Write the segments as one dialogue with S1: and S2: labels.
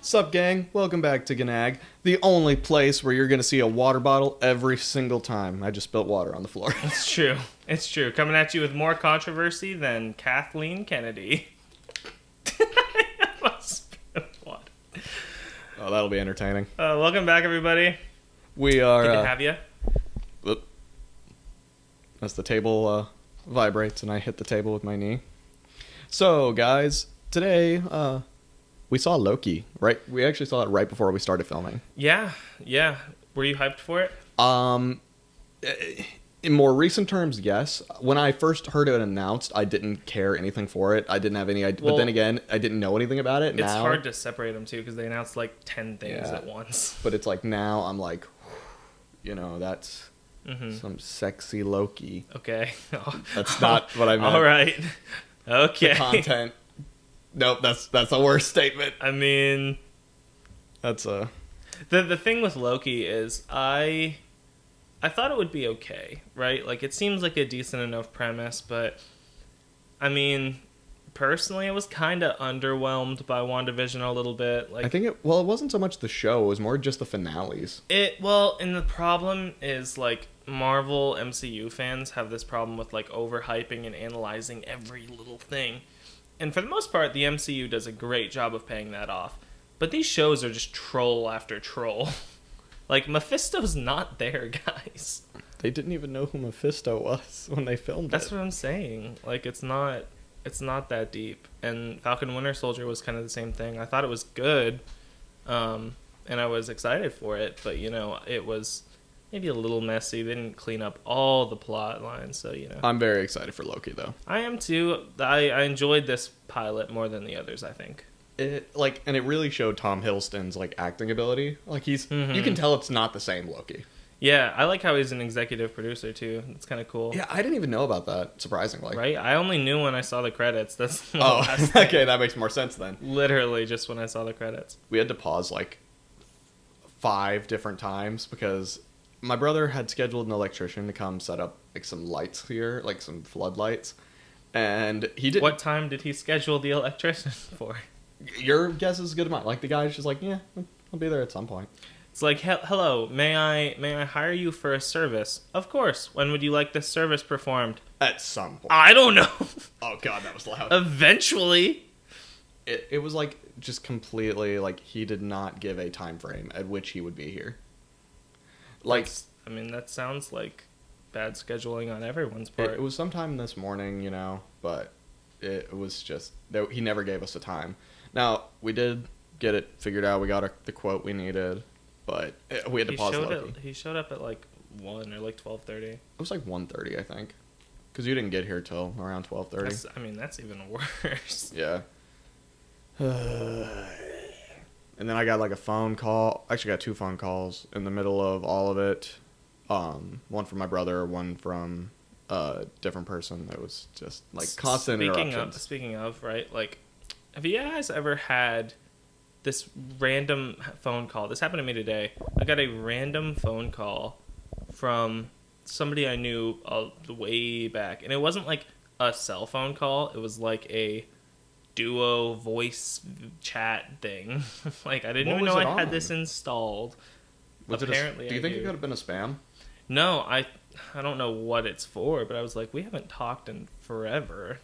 S1: Sup, gang? Welcome back to GNAG, the only place where you're going to see a water bottle every single time. I just spilled water on the floor.
S2: It's true. It's true. Coming at you with more controversy than Kathleen Kennedy.
S1: Oh, that'll be entertaining.
S2: Welcome back, everybody.
S1: We are...
S2: Good to have you.
S1: As the table vibrates and I hit the table with my knee. So, guys, today... we saw Loki, right? We actually saw it right before we started filming.
S2: Yeah. Were you hyped for it?
S1: In more recent terms, yes. When I first heard it announced, I didn't care anything for it. I didn't have any idea. But then again, I didn't know anything about it.
S2: It's hard to separate them, too, because they announced, like, 10 things at once.
S1: But it's like, now I'm like, that's some sexy Loki.
S2: Okay.
S1: That's not what I meant.
S2: All right. Okay.
S1: The content. Nope, that's a worse statement.
S2: I mean,
S1: that's a...
S2: The thing with Loki is I thought it would be okay, right? Like, it seems like a decent enough premise, but I mean, personally, I was kind of underwhelmed by WandaVision a little bit. Like,
S1: I think it wasn't so much the show, it was more just the finales.
S2: And the problem is, like, Marvel MCU fans have this problem with, like, overhyping and analyzing every little thing. And for the most part, the MCU does a great job of paying that off. But these shows are just troll after troll. Like, Mephisto's not there, guys.
S1: They didn't even know who Mephisto was when they filmed
S2: That's what I'm saying. Like, it's not that deep. And Falcon Winter Soldier was kind of the same thing. I thought it was good, and I was excited for it. But, it was maybe a little messy. They didn't clean up all the plot lines, so,
S1: I'm very excited for Loki, though.
S2: I am, too. I enjoyed this pilot more than the others, I think.
S1: And it really showed Tom Hiddleston's, acting ability. Like, you can tell it's not the same Loki.
S2: Yeah, I like how he's an executive producer, too. It's kind of cool.
S1: Yeah, I didn't even know about that, surprisingly.
S2: Right? I only knew when I saw the credits. That's
S1: okay, that makes more sense then.
S2: Literally just when I saw the credits.
S1: We had to pause, 5 different times because my brother had scheduled an electrician to come set up, some lights here, some floodlights. And he did...
S2: What time did he schedule the electrician for?
S1: Your guess is as good as mine. The guy's just yeah, I'll be there at some point.
S2: It's like, hello, may I hire you for a service? Of course. When would you like this service performed?
S1: At some point.
S2: I don't know.
S1: Oh, God, that was loud.
S2: Eventually.
S1: It was, just completely, he did not give a time frame at which he would be here.
S2: That sounds like bad scheduling on everyone's part.
S1: It was sometime this morning, but it was just... He never gave us a time. Now, we did get it figured out. We got the quote we needed, but we had to pause Loki.
S2: He showed up at 1 or 12:30.
S1: It was 1:30, I think, because you didn't get here till around 12:30.
S2: That's even worse.
S1: Yeah. And then I got a phone call. Actually, got 2 phone calls in the middle of all of it. One from my brother, one from a different person. It was just constant interruptions.
S2: Speaking of, right? Have you guys ever had this random phone call? This happened to me today. I got a random phone call from somebody I knew way back. And it wasn't a cell phone call. It was a duo voice chat thing. I didn't even know I had this installed.
S1: Apparently, do you think it could have been a spam?
S2: No, I don't know what it's for, but I was we haven't talked in forever.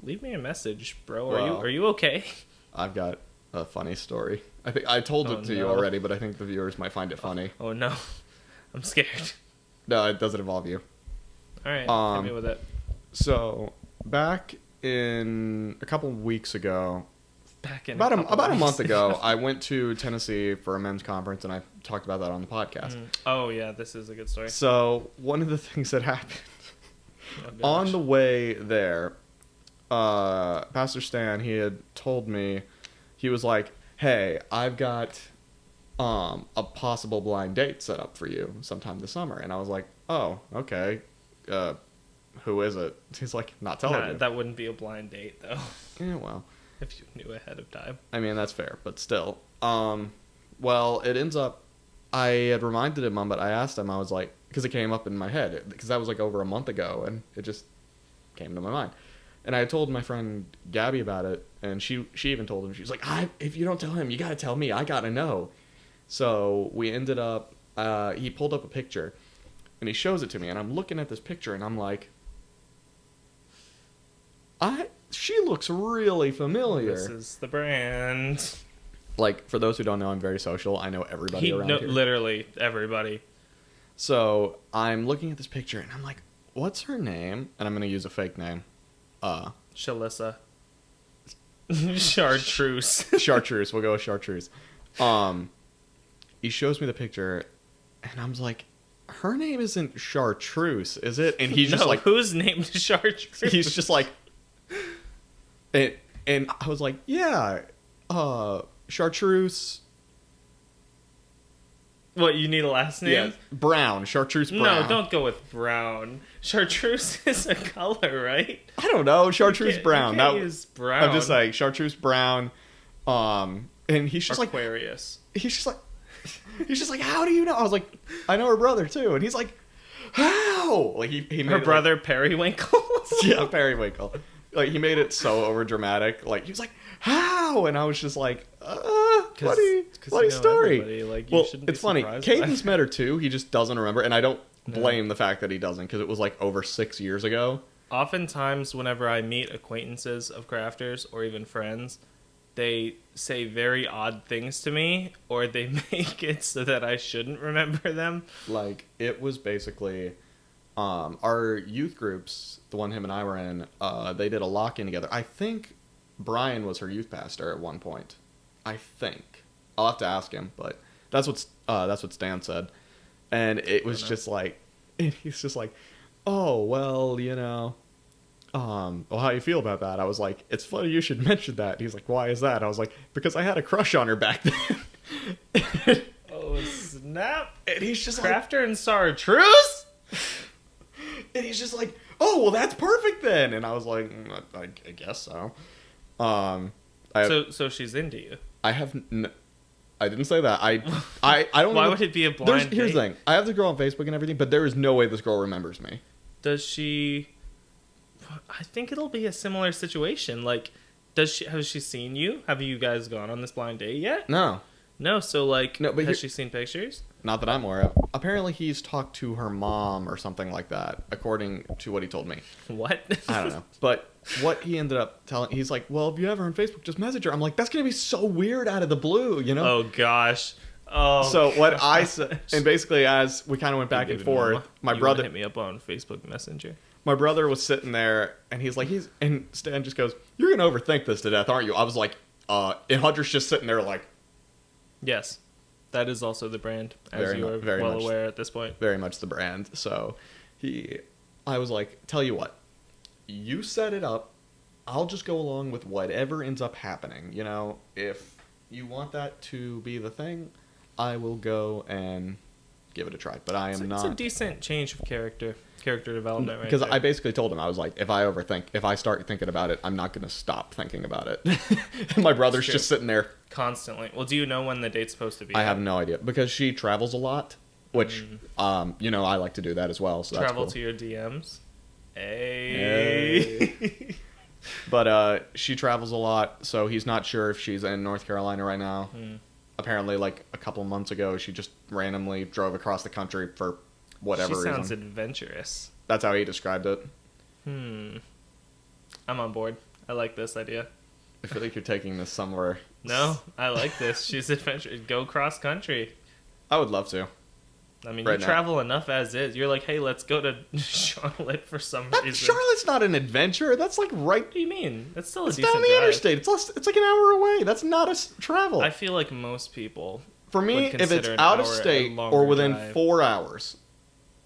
S2: Leave me a message, bro. Are you okay? I've
S1: got a funny story. I think I told it to you already, but I think the viewers might find it funny.
S2: Oh no, I'm scared.
S1: No, it doesn't involve you.
S2: All right, hit me with it.
S1: So back in a couple of weeks ago, about a month ago, I went to Tennessee for a men's conference, and I talked about that on the podcast.
S2: Oh yeah, this is a good story.
S1: So one of the things that happened on the way there, Pastor Stan, he had told me, he was like, "Hey, I've got a possible blind date set up for you sometime this summer," and I was like, "Oh, okay. Who is it?" He's like, "Not telling you."
S2: That wouldn't be a blind date, though.
S1: Yeah, well.
S2: If you knew ahead of time.
S1: That's fair, but still. Well, it ends up, I had reminded him, but I asked him, I was like, because it came up in my head, because that was over a month ago, and it just came to my mind. And I told my friend Gabby about it, and she even told him. She's like, if you don't tell him, you got to tell me. I got to know. So we ended up, he pulled up a picture, and he shows it to me, and I'm looking at this picture, and I'm like, she looks really familiar.
S2: This is the brand.
S1: Like, for those who don't know, I'm very social. I know everybody around here.
S2: Literally everybody.
S1: So I'm looking at this picture, and I'm like, what's her name? And I'm going to use a fake name.
S2: Shalissa. Chartreuse.
S1: Chartreuse. We'll go with Chartreuse. He shows me the picture, and I'm like, her name isn't Chartreuse, is it? And he's just like,
S2: whose name is Chartreuse?
S1: He's just like, and I was like, yeah, Chartreuse.
S2: What, you need a last name?
S1: Yeah, Brown. Chartreuse Brown.
S2: No, don't go with brown. Chartreuse is a color, right?
S1: I don't know. Chartreuse Brown.
S2: You can't use brown.
S1: I'm just like, Chartreuse Brown. And he's just
S2: Aquarius.
S1: He's just like, how do you know? I was like, I know her brother too. And he's like, how? Like he made
S2: her brother Periwinkle.
S1: Yeah, Periwinkle. Like he made it so over dramatic. Like he was like, how? And I was just like, funny story.
S2: Like,
S1: well, it's funny. Kaden's met her too. He just doesn't remember, and I don't blame the fact that he doesn't, because it was like over 6 years ago.
S2: Oftentimes, whenever I meet acquaintances of crafters or even friends, they say very odd things to me, or they make it so that I shouldn't remember them.
S1: Like, it was basically our youth groups, the one him and I were in, they did a lock-in together. I think Brian was her youth pastor at one point. I think. I'll have to ask him, but that's what Stan said. And it was just like, and he's just like, oh, well, you know, well, how you feel about that? I was like, it's funny you should mention that. He's like, why is that? I was like, because I had a crush on her back then.
S2: Oh, snap.
S1: And he's just
S2: Crafter and Chartreuse?
S1: And he's just like, oh, well, that's perfect then. And I was like, I guess so.
S2: So she's into you.
S1: I didn't say that. I don't.
S2: Why would it be a blind date?
S1: Here's the thing. I have the girl on Facebook and everything, but there is no way this girl remembers me.
S2: Does she? I think it'll be a similar situation. Like, has she seen you? Have you guys gone on this blind date yet?
S1: No.
S2: No. So like,
S1: no, but
S2: has she seen pictures?
S1: Not that I'm aware of. Apparently, he's talked to her mom or something like that, according to what he told me.
S2: What?
S1: I don't know. But what he ended up telling, he's like, well, if you have her on Facebook, just message her. I'm like, that's going to be so weird out of the blue, you know?
S2: Oh, gosh. Oh.
S1: So what I said, and basically as we kind of went back and forth, my brother
S2: hit me up on Facebook Messenger.
S1: My brother was sitting there, and he's like, and Stan just goes, you're going to overthink this to death, aren't you? I was like, and Hunter's just sitting there like.
S2: Yes. That is also the brand, as you are well aware at this point.
S1: Very much the brand. So I was like, tell you what, you set it up. I'll just go along with whatever ends up happening. You know, if you want that to be the thing, I will go and give it a try. But I am not.
S2: It's a decent change of character development, right?
S1: Because I basically told him, I was like, if I start thinking about it, I'm not going to stop thinking about it. And my brother's just sitting there
S2: constantly. Well, do you know when the date's supposed to be?
S1: I have no idea, because she travels a lot, which you know, I like to do that as well. So
S2: travel
S1: that's cool.
S2: To your DMs. Hey.
S1: But she travels a lot, so he's not sure if she's in North Carolina right now. Apparently, like a couple months ago, she just randomly drove across the country for whatever reason. She sounds
S2: adventurous.
S1: That's how he described it.
S2: I'm on board. I like this idea.
S1: I feel like you're taking this somewhere.
S2: No, I like this. She's adventurous. Go cross country.
S1: I would love to.
S2: I mean, you travel enough as is. You're like, hey, let's go to Charlotte for some reason.
S1: Charlotte's not an adventure. That's like right.
S2: What do you mean? That's still a decent
S1: drive. It's down the interstate. It's like an hour away. That's not a travel.
S2: I feel like most people.
S1: For me, if it's out of state or within 4 hours.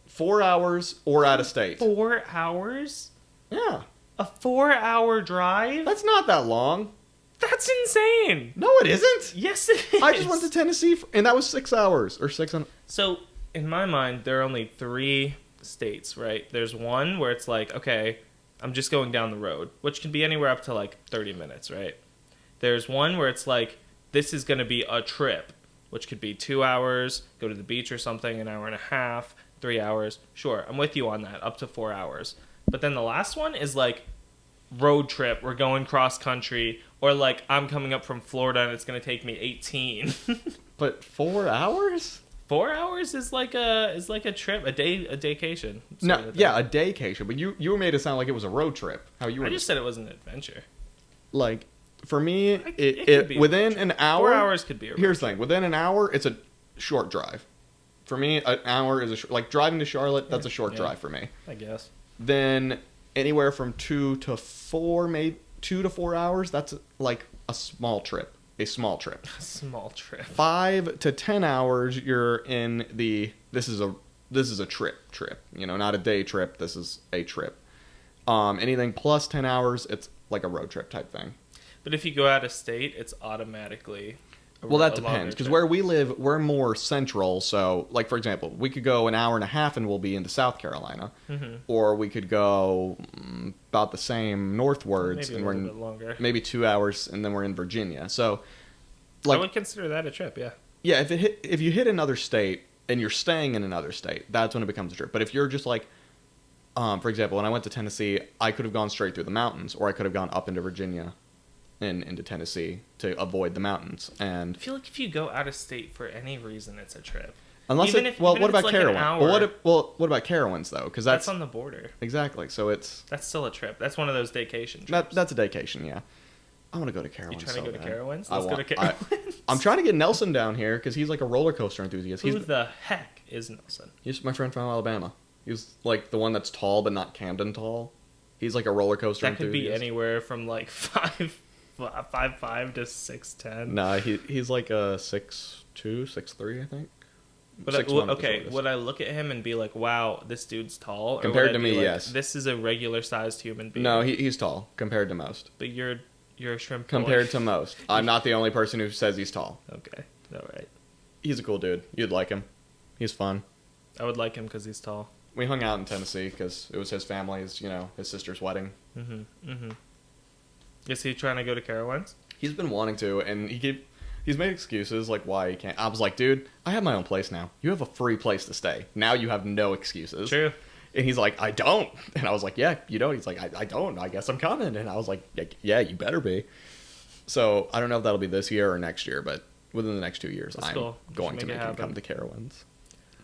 S1: 4 hours or out of state.
S2: 4 hours?
S1: Yeah.
S2: A 4-hour drive?
S1: That's not that long.
S2: That's insane.
S1: No, it isn't.
S2: Yes, it is.
S1: I just went to Tennessee, and that was 6 hours or 6.
S2: So, in my mind, there are only 3 states, right? There's one where it's like, okay, I'm just going down the road, which can be anywhere up to like 30 minutes, right? There's one where it's like, this is going to be a trip, which could be 2 hours, go to the beach or something, an hour and a half, 3 hours. Sure, I'm with you on that, up to 4 hours. But then the last one is like road trip. We're going cross country, or like I'm coming up from Florida and it's gonna take me 18.
S1: But 4 hours?
S2: 4 hours is like a trip, a daycation.
S1: No, yeah, a daycation. But you made it sound like it was a road trip. How you were?
S2: I just said it was an adventure.
S1: Like, for me,
S2: it could be
S1: within an hour.
S2: 4 hours could be a road
S1: Here's the thing: within an hour, it's a short drive. For me, an hour is like driving to Charlotte. That's a short drive for me.
S2: I guess.
S1: Then anywhere from 2 to 4, maybe 2 to 4 hours. That's like a small trip. A small trip.
S2: A small trip.
S1: 5 to 10 hours, you're in the. This is a trip. You know, not a day trip. This is a trip. Anything plus 10 hours, it's like a road trip type thing.
S2: But if you go out of state, it's automatically.
S1: Well, that depends, because where we live, we're more central. So, like, for example, we could go an hour and a half and we'll be into South Carolina. Mm-hmm. Or we could go about the same northwards.
S2: Maybe a little bit longer.
S1: Maybe 2 hours, and then we're in Virginia. So, like,
S2: I would consider that a trip, yeah.
S1: Yeah, if you hit another state and you're staying in another state, that's when it becomes a trip. But if you're just like, for example, when I went to Tennessee, I could have gone straight through the mountains, or I could have gone up into Virginia and into Tennessee to avoid the mountains. And
S2: I feel like if you go out of state for any reason, it's a trip.
S1: Unless what about Carowinds? What about Carowinds though? Because that's
S2: on the border.
S1: Exactly. So that's
S2: still a trip. That's one of those vacation trips.
S1: That's a vacation. Yeah. I want to go to Carowinds.
S2: You trying to go to Carowinds?
S1: Let's go to Carowinds. I'm trying to get Nelson down here because he's like a roller coaster enthusiast.
S2: Who the heck is Nelson?
S1: He's my friend from Alabama. He's like the one that's tall but not Camden tall. He's like a roller coaster enthusiast.
S2: That could be anywhere from like 5'5" to 6'10".
S1: Nah, he's like a 6'2", 6'3", I think.
S2: But would I look at him and be like, "Wow, this dude's tall"?
S1: Compared to me,
S2: like,
S1: yes.
S2: This is a regular-sized human being.
S1: No, he's tall compared to most.
S2: But you're a shrimp.
S1: Compared to most, I'm not the only person who says he's tall.
S2: Okay, all right.
S1: He's a cool dude. You'd like him. He's fun.
S2: I would like him because he's tall.
S1: We hung out in Tennessee because it was his family's, his sister's wedding.
S2: Is he trying to go to Carowinds?
S1: He's been wanting to, and he's made excuses like why he can't. I was like, dude, I have my own place now. You have a free place to stay. Now you have no excuses.
S2: True.
S1: And he's like, I don't. And I was like, yeah, you don't. He's like, I don't. I guess I'm coming. And I was like, yeah, you better be. So I don't know if that'll be this year or next year, but within the next 2 years, I'm going to make him come to Carowinds.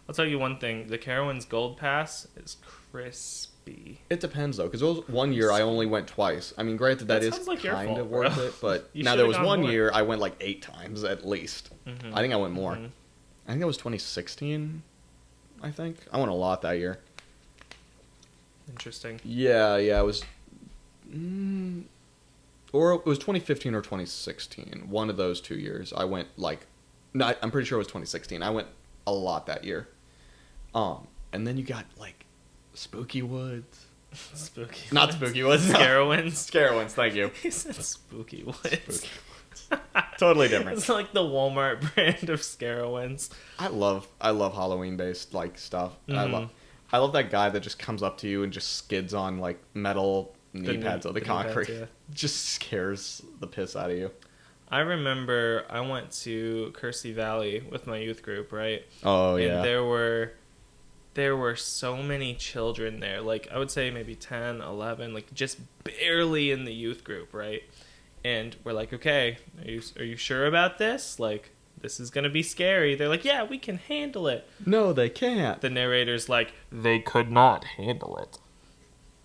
S2: I'll tell you one thing. The Carowinds Gold Pass is crispy.
S1: It depends, though, because it was 1 year I only went twice. I mean, granted, that is like kind of worth it, but now there was 1 year I went like 8 times at least. I think I went more. I think it was 2016, I think. I went a lot that year.
S2: Interesting.
S1: Yeah, it was... or it was 2015 or 2016. One of those 2 years. I went like... No, I'm pretty sure it was 2016. I went a lot that year. And then you got like Spooky Woods. Not Spooky Woods.
S2: Scarowinds.
S1: Scarowinds, thank you.
S2: He said Spooky Woods.
S1: Totally different.
S2: It's like the Walmart brand of Scarowinds.
S1: I love Halloween based like stuff. I love that guy that just comes up to you and just skids on like metal knee pads of the concrete. Pads, yeah. Just scares the piss out of you.
S2: I remember I went to Kersey Valley with my youth group, right?
S1: Oh, yeah.
S2: And there were so many children there. Like, I would say maybe 10, 11, like, just barely in the youth group, right? And we're like, okay, are you sure about this? Like, this is going to be scary. They're like, yeah, we can handle it.
S1: No, they can't.
S2: The narrator's like, they could not handle it.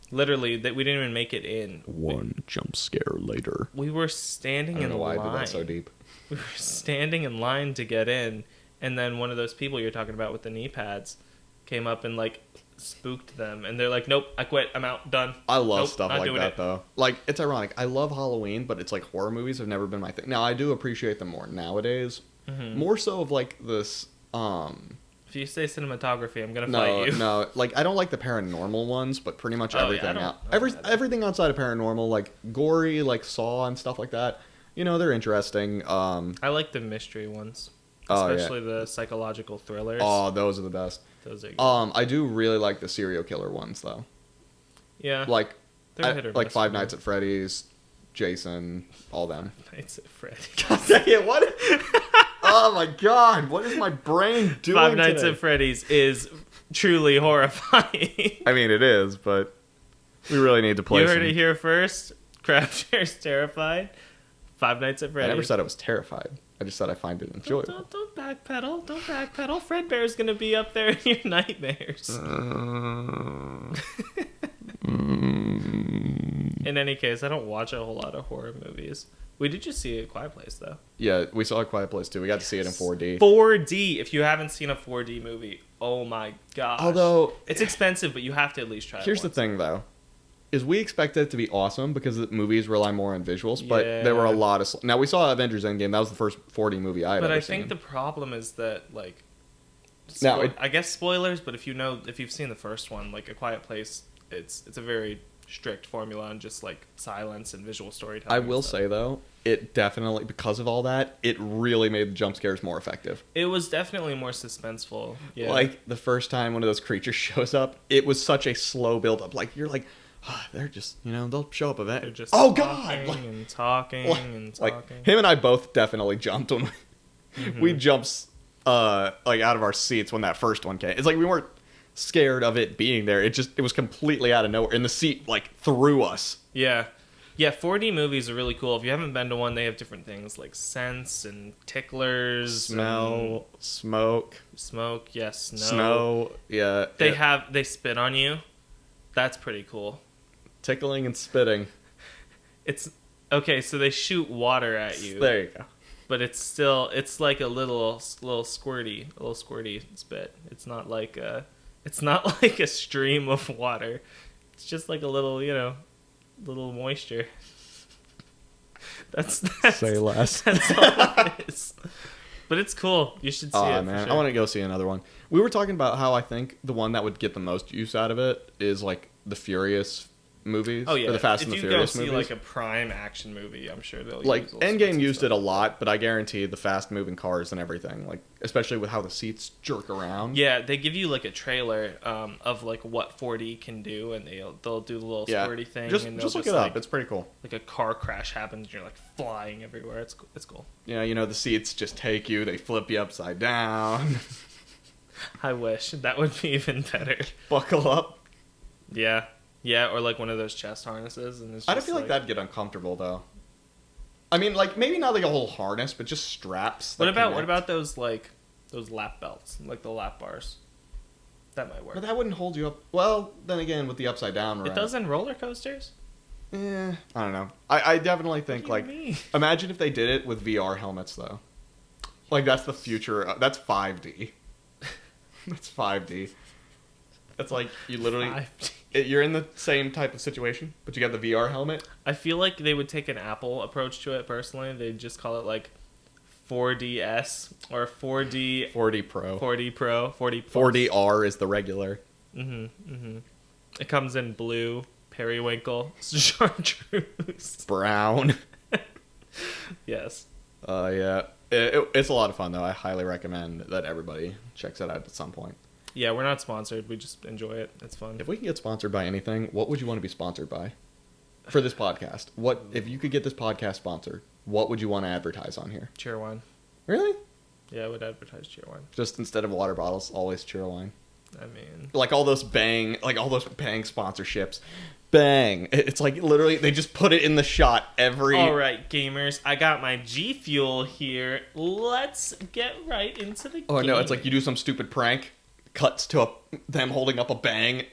S2: Literally, that we didn't even make it in.
S1: One jump scare later.
S2: We were standing in line. I don't know why I did that so deep. We were standing in line to get in, and then one of those people you're talking about with the knee pads came up and, like, spooked them. And they're like, nope, I quit. I'm out. Done.
S1: I love stuff like that, though. Like, it's ironic. I love Halloween, but it's like horror movies have never been my thing. Now, I do appreciate them more nowadays. Mm-hmm. More so of, like, this...
S2: If you say cinematography, I'm gonna fight you.
S1: No, like I don't like the paranormal ones, but pretty much everything everything outside of paranormal, like gory, like Saw and stuff like that. They're interesting.
S2: I like the mystery ones, especially the psychological thrillers.
S1: Oh, those are the best.
S2: Those are good.
S1: I do really like the serial killer ones though.
S2: Yeah,
S1: like like Five Nights at Freddy's, Jason, all them.
S2: Nights at Freddy's.
S1: God dang it! What? Oh my god, what is my brain doing
S2: Five Nights at Freddy's is truly horrifying.
S1: I mean, it is, but... We really need to play.
S2: You heard it here first. Crafter's terrified. Five Nights at Freddy's.
S1: I never said I was terrified. I just said I find it enjoyable.
S2: Don't backpedal. Don't backpedal. Fredbear's gonna be up there in your nightmares. In any case, I don't watch a whole lot of horror movies. We did just see A Quiet Place, though.
S1: Yeah, we saw A Quiet Place, too. We got to see it in 4D.
S2: 4D! If you haven't seen a 4D movie, oh my gosh.
S1: Although...
S2: It's expensive, but you have to at least try it
S1: Here's the thing, though. Is we expected it to be awesome because the movies rely more on visuals, but there were a lot of... Now, we saw Avengers Endgame. That was the first 4D movie I had ever seen.
S2: But I think the problem is that, like... I guess spoilers, but if you've seen the first one, like A Quiet Place, it's a very strict formula on just like silence and visual storytelling.
S1: I will say though, it definitely, because of all that, it really made the jump scares more effective.
S2: It was definitely more suspenseful. Yeah.
S1: Like the first time one of those creatures shows up, it was such a slow build up. Like you're like, they're just, they'll show up eventually.
S2: They're just
S1: God!
S2: Talking.
S1: Like him and I both definitely jumped when we jumped like out of our seats when that first one came. It's like we weren't scared of it being there. It was completely out of nowhere, and the seat like threw us.
S2: Yeah 4D movies are really cool. If you haven't been to one, they have different things like scents and ticklers,
S1: smell, smoke,
S2: yes,
S1: snow. Yeah,
S2: they spit on you. That's pretty cool.
S1: Tickling and spitting.
S2: It's okay, so they shoot water at you.
S1: There you go.
S2: But it's like a little squirty spit. It's not like a stream of water. It's just like a little, little moisture. That's
S1: say less.
S2: That's all it is. But it's cool. You should see it.
S1: Man,
S2: for sure.
S1: I want to go see another one. We were talking about how I think the one that would get the most use out of it is like the Furious movies.
S2: Oh yeah,
S1: or the Fast and the Furious
S2: movies. If you go see like a prime action movie, I'm sure they'll use
S1: Endgame used it a lot, but I guarantee the fast moving cars and everything, like especially with how the seats jerk around.
S2: Yeah, they give you like a trailer of like what 4D can do, and they'll do the little squirty thing.
S1: Just
S2: and
S1: look it up. It's pretty cool.
S2: Like a car crash happens, and you're like flying everywhere. It's cool.
S1: Yeah, the seats just take you. They flip you upside down.
S2: I wish that would be even better.
S1: Buckle up.
S2: Yeah. Yeah, or like one of those chest harnesses, and
S1: I don't feel like that'd get uncomfortable though. I mean, like maybe not like a whole harness, but just straps.
S2: What about those lap belts, like the lap bars? That might work.
S1: But that wouldn't hold you up. Well, then again, with the upside down, right?
S2: It does in roller coasters.
S1: I don't know. I definitely think imagine if they did it with VR helmets though. Like that's the future. That's 5D. That's 5D. It's like you literally. 5D. You're in the same type of situation, but you got the VR helmet.
S2: I feel like they would take an Apple approach to it personally. They'd just call it like 4DS or 4D Pro,
S1: 4DR is the regular.
S2: It comes in blue, periwinkle, chartreuse,
S1: brown.
S2: Yes.
S1: Yeah. It's a lot of fun though. I highly recommend that everybody checks it out at some point.
S2: Yeah, we're not sponsored. We just enjoy it. It's fun.
S1: If we can get sponsored by anything, what would you want to be sponsored by? For this podcast. What if you could get this podcast sponsored, what would you want to advertise on here?
S2: Cheerwine.
S1: Really?
S2: Yeah, I would advertise Cheerwine.
S1: Just instead of water bottles, always Cheerwine.
S2: I mean,
S1: like all those bang sponsorships. Bang. It's like literally they just put it in the shot every...
S2: All right, gamers. I got my G Fuel here. Let's get right into the game.
S1: Oh, no. It's like you do some stupid prank. Cuts to them holding up a bang.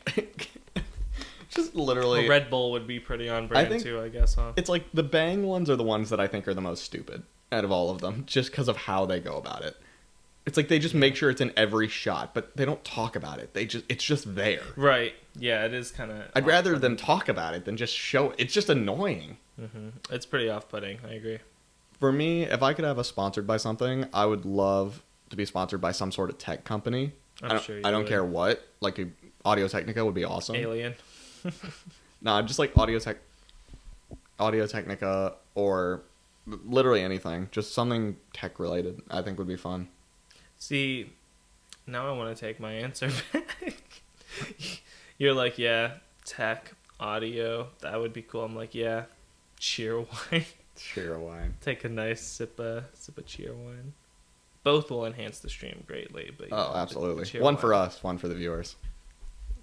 S1: Just literally...
S2: A Red Bull would be pretty on brand too, I guess, huh?
S1: It's like the bang ones are the ones that I think are the most stupid out of all of them. Just because of how they go about it. It's like they just make sure it's in every shot, but they don't talk about it. It's just there.
S2: Right. Yeah, it is kind of...
S1: I'd rather them talk about it than just show it. It's just annoying.
S2: It's pretty off-putting. I agree.
S1: For me, if I could have us sponsored by something, I would love to be sponsored by some sort of tech company. I don't care what. Like Audio-Technica would be awesome.
S2: Alien.
S1: Nah, just like Audio-Technica or literally anything. Just something tech-related I think would be fun.
S2: See, now I want to take my answer back. You're like, yeah, tech, audio, that would be cool. I'm like, yeah, Cheerwine.
S1: Cheerwine.
S2: Take a nice sip of Cheerwine. Both will enhance the stream greatly. But
S1: absolutely. One for us, one for the viewers.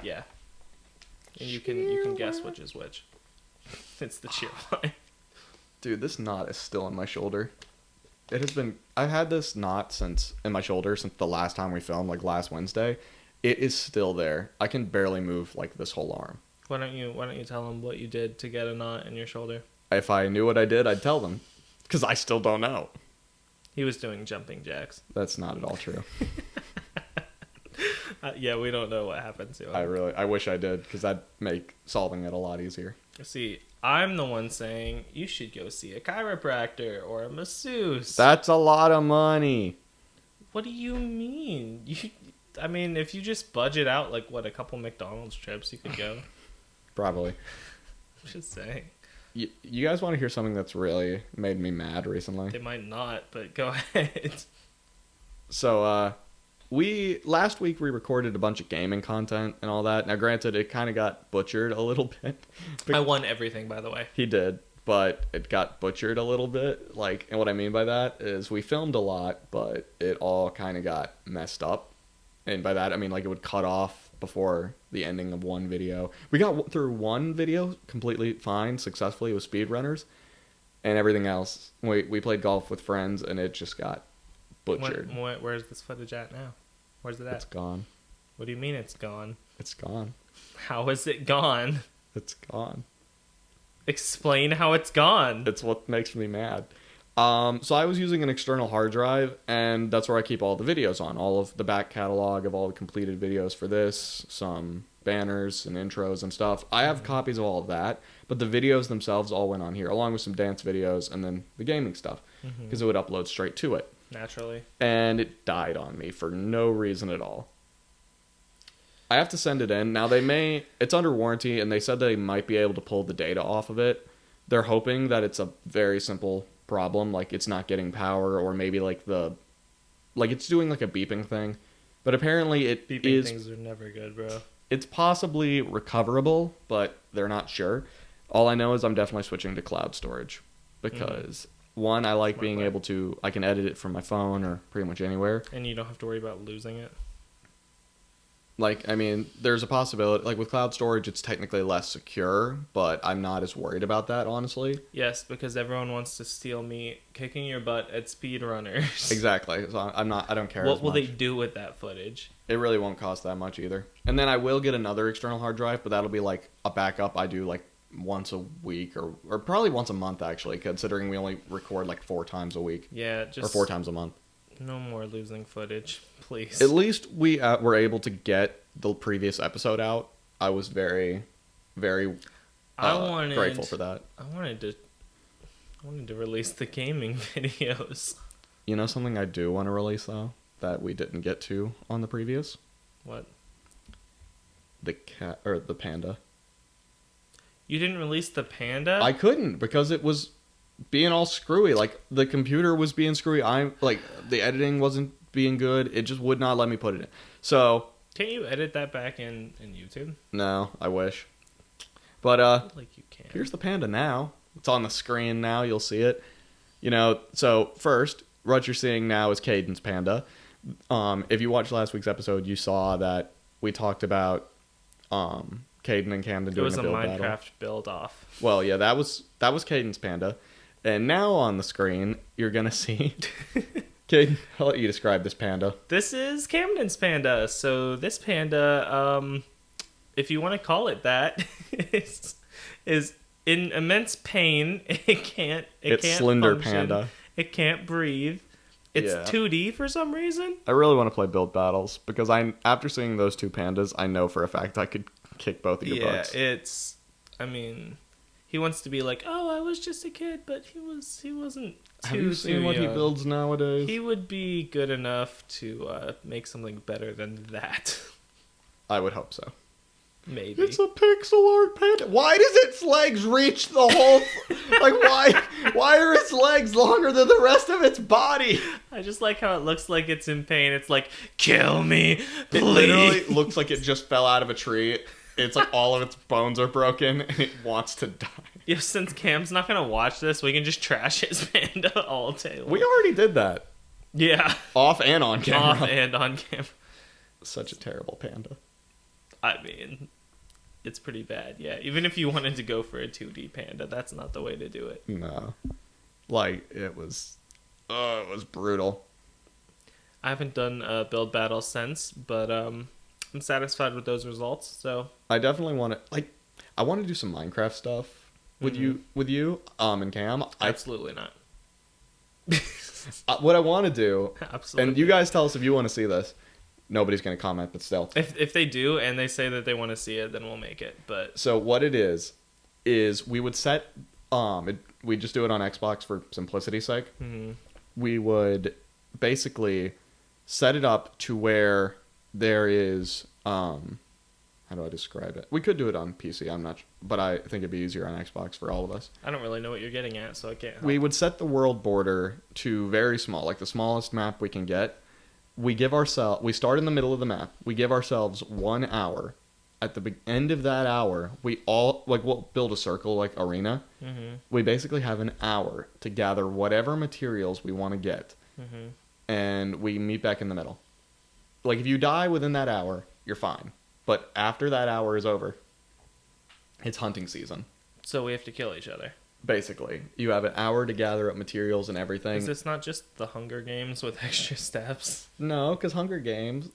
S2: Yeah. And you can guess which is which. It's the cheer line.
S1: Dude, this knot is still in my shoulder. I've had this knot in my shoulder since the last time we filmed, like last Wednesday. It is still there. I can barely move like this whole arm.
S2: Why don't you tell them what you did to get a knot in your shoulder?
S1: If I knew what I did, I'd tell them. Because I still don't know.
S2: He was doing jumping jacks.
S1: That's not at all true.
S2: Yeah, we don't know what happened to him.
S1: I wish I did, because that'd make solving it a lot easier.
S2: See, I'm the one saying you should go see a chiropractor or a masseuse.
S1: That's a lot of money.
S2: What do you mean? I mean, if you just budget out, like, what, a couple McDonald's trips, you could go.
S1: Probably.
S2: I'm just saying.
S1: You guys want to hear something that's really made me mad recently?
S2: They might not, but go ahead.
S1: So, last week we recorded a bunch of gaming content and all that. Now, granted, it kind of got butchered a little bit.
S2: I won everything, by the way.
S1: He did, but it got butchered a little bit. And what I mean by that is we filmed a lot, but it all kind of got messed up. And by that, I mean, like, it would cut off before the ending of one video. We got through one video completely fine, successfully, with speedrunners. And everything else, we played golf with friends, and it just got butchered.
S2: Where's this footage at now? Where's it at?
S1: It's gone.
S2: What do you mean it's gone?
S1: It's gone.
S2: How is it gone?
S1: It's gone.
S2: Explain how it's gone.
S1: It's what makes me mad. So I was using an external hard drive, and that's where I keep all the videos on. All of the back catalog of all the completed videos for this, some banners and intros and stuff. I have copies of all of that, but the videos themselves all went on here, along with some dance videos and then the gaming stuff, because it would upload straight to it.
S2: Naturally.
S1: And it died on me for no reason at all. I have to send it in. Now, it's under warranty, and they said they might be able to pull the data off of it. They're hoping that it's a very simple problem, like it's not getting power, or maybe it's doing like a beeping thing. But apparently
S2: beeping things are never good, bro.
S1: It's possibly recoverable, but they're not sure. All I know is I'm definitely switching to cloud storage because one, I like being able to, I can edit it from my phone or pretty much anywhere.
S2: And you don't have to worry about losing it.
S1: Like, I mean, there's a possibility, like with cloud storage, it's technically less secure, but I'm not as worried about that, honestly.
S2: Yes, because everyone wants to steal me kicking your butt at speedrunners.
S1: Exactly. So I don't care.
S2: What will they do with that footage?
S1: It really won't cost that much either. And then I will get another external hard drive, but that'll be like a backup I do like once a week or probably once a month, actually, considering we only record like 4 times a week.
S2: Yeah,
S1: or 4 times a month.
S2: No more losing footage, please.
S1: At least we were able to get the previous episode out. I was very, very grateful for that.
S2: I wanted to release the gaming videos.
S1: You know something I do want to release, though, that we didn't get to on the previous?
S2: What?
S1: The cat, or the panda.
S2: You didn't release the panda?
S1: I couldn't, because it was being all screwy. Like, the computer was being screwy. The editing wasn't being good. It just would not let me put it in. So
S2: can't you edit that back in YouTube?
S1: No, I wish. But
S2: like you can.
S1: Here's the panda now. It's on the screen now. You'll see it. So first, what you're seeing now is Kaden's panda. If you watched last week's episode, you saw that we talked about Kaden and Camden doing a build battle. It was a
S2: Minecraft build off.
S1: Well, yeah, that was Kaden's panda. And now on the screen, you're going to see... Kaden, I'll let you describe this panda.
S2: This is Camden's panda. So this panda, if you want to call it that, is in immense pain. It's slender function. Panda. It can't breathe. It's 2D for some reason.
S1: I really want to play build battles because after seeing those two pandas, I know for a fact I could kick both of your butts.
S2: He wants to be like, oh, I was just a kid, but he wasn't too
S1: Have you seen what
S2: young.
S1: He builds nowadays?
S2: He would be good enough to make something better than that.
S1: I would hope so.
S2: Maybe.
S1: It's a pixel art panda. Why does its legs reach the whole... why are its legs longer than the rest of its body?
S2: I just like how it looks like it's in pain. It's like, kill me, please.
S1: It literally looks like it just fell out of a tree. It's like all of its bones are broken and it wants to die.
S2: Yeah, since Cam's not going to watch this, we can just trash his panda all day long.
S1: We already did that.
S2: Yeah.
S1: Off and on camera.
S2: Off and on camera.
S1: Such a terrible panda.
S2: I mean, it's pretty bad. Yeah, even if you wanted to go for a 2D panda, that's not the way to do it.
S1: No. Like, it was brutal.
S2: I haven't done a build battle since, but I'm satisfied with those results. So
S1: I definitely want to, like, I want to do some Minecraft stuff with you, and Cam.
S2: Absolutely not.
S1: What I want to do,
S2: Absolutely.
S1: and you guys tell us if you want to see this. Nobody's going to comment, but still.
S2: If they do and they say that they want to see it, then we'll make it. But
S1: so what it is we would set we just do it on Xbox for simplicity's sake.
S2: Mm-hmm.
S1: We would basically set it up to where there is how do I describe it? We could do it on PC. I'm not, but I think it'd be easier on Xbox for all of us.
S2: I don't really know what you're getting at, so I can't help.
S1: We would set the world border to very small, like the smallest map we can get. We start in the middle of the map. We give ourselves 1 hour. At the end of that hour, we'll build a circle like arena.
S2: Mm-hmm.
S1: We basically have an hour to gather whatever materials we want to get.
S2: Mm-hmm.
S1: And we meet back in the middle. Like, if you die within that hour, you're fine. But after that hour is over, it's hunting season.
S2: So we have to kill each other.
S1: Basically, you have an hour to gather up materials and everything.
S2: Is this not just the Hunger Games with extra steps?
S1: No, because Hunger Games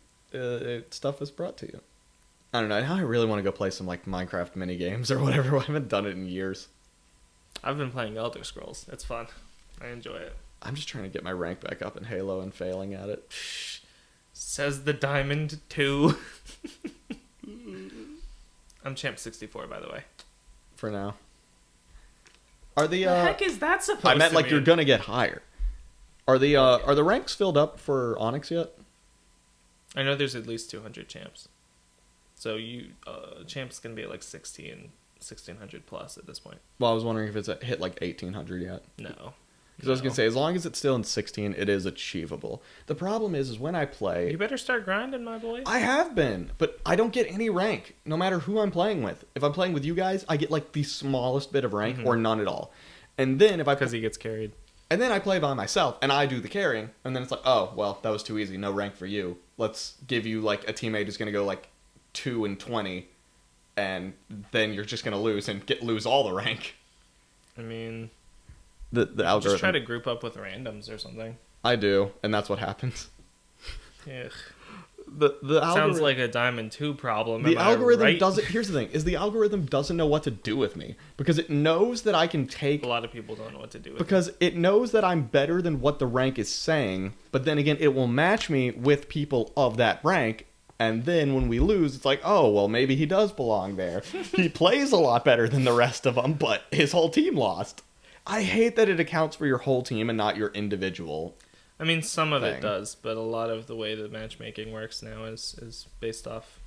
S1: stuff is brought to you. I don't know. Now I really want to go play some like Minecraft mini games or whatever. I haven't done it in years.
S2: I've been playing Elder Scrolls. It's fun. I enjoy it.
S1: I'm just trying to get my rank back up in Halo and failing at it.
S2: Says the Diamond 2. I'm Champ 64, by the way.
S1: For now. Are the
S2: heck is that supposed to
S1: I meant like
S2: mean?
S1: you're gonna get higher. Are the ranks filled up for Onyx yet?
S2: I know there's at least 200 champs. So champ's gonna be at like 1600 plus at this point.
S1: Well, I was wondering if it's hit like 1800 yet.
S2: No.
S1: Because I was gonna say, as long as it's still in 16, it is achievable. The problem is when I play,
S2: You better start grinding, my boy.
S1: I have been, but I don't get any rank, no matter who I'm playing with. If I'm playing with you guys, I get like the smallest bit of rank or none at all. And then
S2: because he gets carried.
S1: And then I play by myself, and I do the carrying, and then it's like, oh, well, that was too easy. No rank for you. Let's give you, like, a teammate who's going to go, like, 2 and 20, and then you're just going to lose and lose all the rank.
S2: I mean,
S1: the algorithm.
S2: just try to group up with randoms or something.
S1: I do, and that's what happens.
S2: Ugh.
S1: The
S2: Sounds like a Diamond 2 problem.
S1: The algorithm
S2: right?
S1: doesn't. Here's the thing: is the algorithm doesn't know what to do with me because it knows that I can take.
S2: A lot of people don't know what to do with
S1: because it knows that I'm better than what the rank is saying, but then again, it will match me with people of that rank. And then when we lose, it's like, oh, well, maybe he does belong there. He plays a lot better than the rest of them, but his whole team lost. I hate that it accounts for your whole team and not your individual.
S2: I mean, some of
S1: thing.
S2: it does, but a lot of the way the matchmaking works now is based off.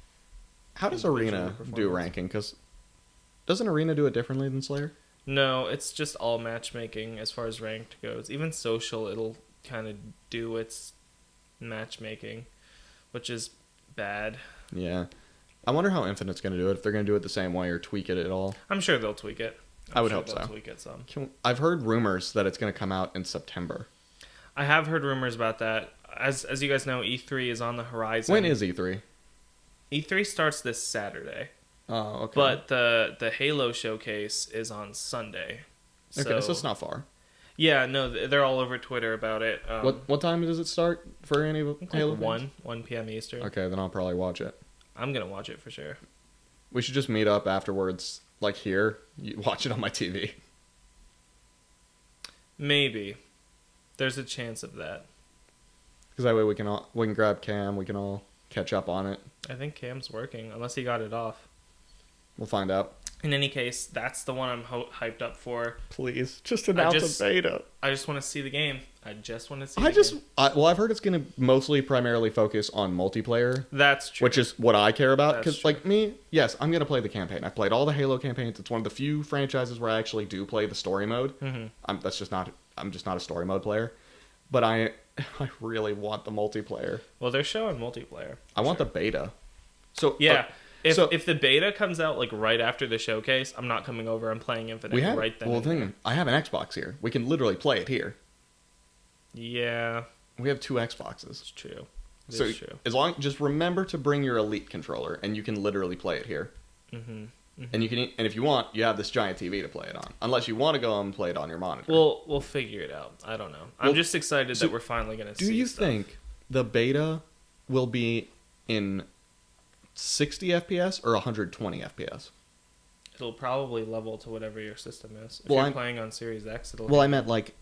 S1: How does Arena do ranking? Because doesn't Arena do it differently than Slayer?
S2: No, it's just all matchmaking as far as ranked goes. Even social, it'll kind of do its matchmaking, which is bad.
S1: Yeah. I wonder how Infinite's going to do it, if they're going to do it the same way or tweak it at all.
S2: I'm sure they'll tweak it.
S1: I would hope so.
S2: Tweak it some.
S1: I've heard rumors that it's going to come out in September.
S2: I have heard rumors about that. As you guys know, E3 is on the horizon.
S1: When is E3?
S2: E3 starts this Saturday.
S1: Oh, okay.
S2: But the Halo showcase is on Sunday.
S1: Okay, so it's not far.
S2: Yeah, no, they're all over Twitter about it.
S1: What time does it start for any of Halo?
S2: Like 1 p.m. Eastern.
S1: Okay, then I'll probably watch it.
S2: I'm gonna watch it for sure.
S1: We should just meet up afterwards, like here. You watch it on my TV.
S2: Maybe. There's a chance of that.
S1: Because that way we can grab Cam. We can all catch up on it.
S2: I think Cam's working, unless he got it off.
S1: We'll find out.
S2: In any case, that's the one I'm hyped up for.
S1: Please, just announce a beta.
S2: I just want to see the game. Well,
S1: I've heard it's going to mostly primarily focus on multiplayer.
S2: That's true.
S1: Which is what I care about.
S2: That's
S1: Because, like me, yes, I'm going to play the campaign. I've played all the Halo campaigns. It's one of the few franchises where I actually do play the story mode.
S2: Mm-hmm.
S1: I'm just not a story mode player. But I really want the multiplayer.
S2: Well, they're showing multiplayer.
S1: I want the beta. So
S2: yeah. If the beta comes out like right after the showcase, I'm not coming over. I'm playing Infinite right then.
S1: Well, I have an Xbox here. We can literally play it here.
S2: Yeah.
S1: We have 2 Xboxes.
S2: It's true.
S1: Just remember to bring your Elite controller, and you can literally play it here.
S2: Mm-hmm. Mm-hmm.
S1: And if you want, you have this giant TV to play it on. Unless you want to go and play it on your monitor.
S2: We'll figure it out. I don't know. I'm just excited that we're finally going to see.
S1: Do you
S2: stuff.
S1: think the beta will be in 60 FPS or 120 FPS?
S2: It'll probably level to whatever your system is. If
S1: Well,
S2: you're playing on Series X, it'll.
S1: Well, I meant like,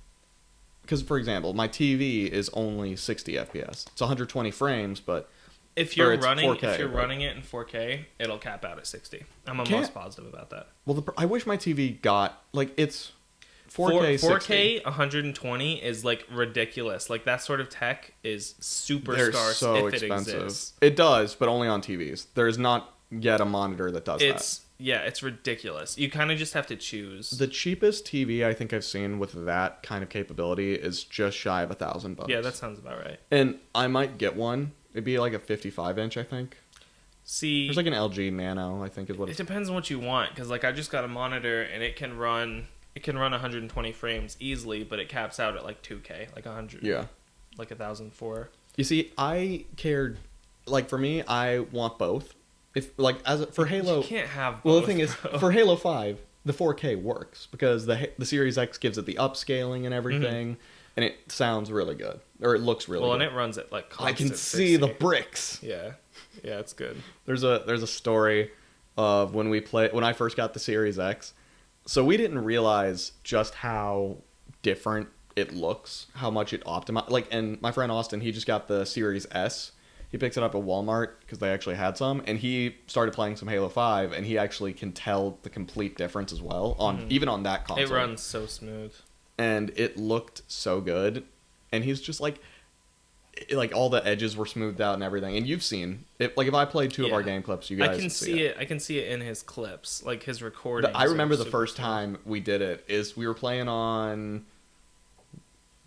S1: because for example, my TV is only 60 FPS. It's 120 frames, but
S2: if you're
S1: 4K,
S2: if you're running it in 4K, it'll cap out at 60. I'm almost positive about that.
S1: Well, I wish my TV got like it's 4K.
S2: 4K 120 is like ridiculous. Like that sort of tech is super scarce
S1: so
S2: if it
S1: expensive.
S2: exists.
S1: It does, but only on TVs. There's not yet a monitor that does that.
S2: Yeah, it's ridiculous. You kind of just have to choose.
S1: The cheapest TV I think I've seen with that kind of capability is just shy of $1,000.
S2: Yeah, that sounds about right.
S1: And I might get one. It'd be like a 55-inch, I think.
S2: See,
S1: there's like an LG Nano, I think is what
S2: it depends on what you want. Because like I just got a monitor and it can run 120 frames easily, but it caps out at like 2K, like 100.
S1: Yeah,
S2: like 1,004.
S1: You see, I cared. Like for me, I want both. If like for Halo,
S2: you can't have both.
S1: Well, the thing is, for Halo 5, the 4K works because the Series X gives it the upscaling and everything, and it sounds really good, or it looks really good.
S2: Well, and it runs at like constant
S1: I can
S2: 60.
S1: see the bricks.
S2: Yeah, it's good.
S1: There's a story of when I first got the Series X. So we didn't realize just how different it looks, how much it optimized. Like, and my friend Austin, he just got the Series S. He picks it up at Walmart because they actually had some, and he started playing some Halo 5, and he actually can tell the complete difference as well even on that console.
S2: It runs so smooth,
S1: and it looked so good. And he's just like all the edges were smoothed out and everything. And you've seen it. Like if I played two of our game clips, you guys
S2: can see it. I can see it in his clips, like his recordings.
S1: I remember the first time we did it is we were playing on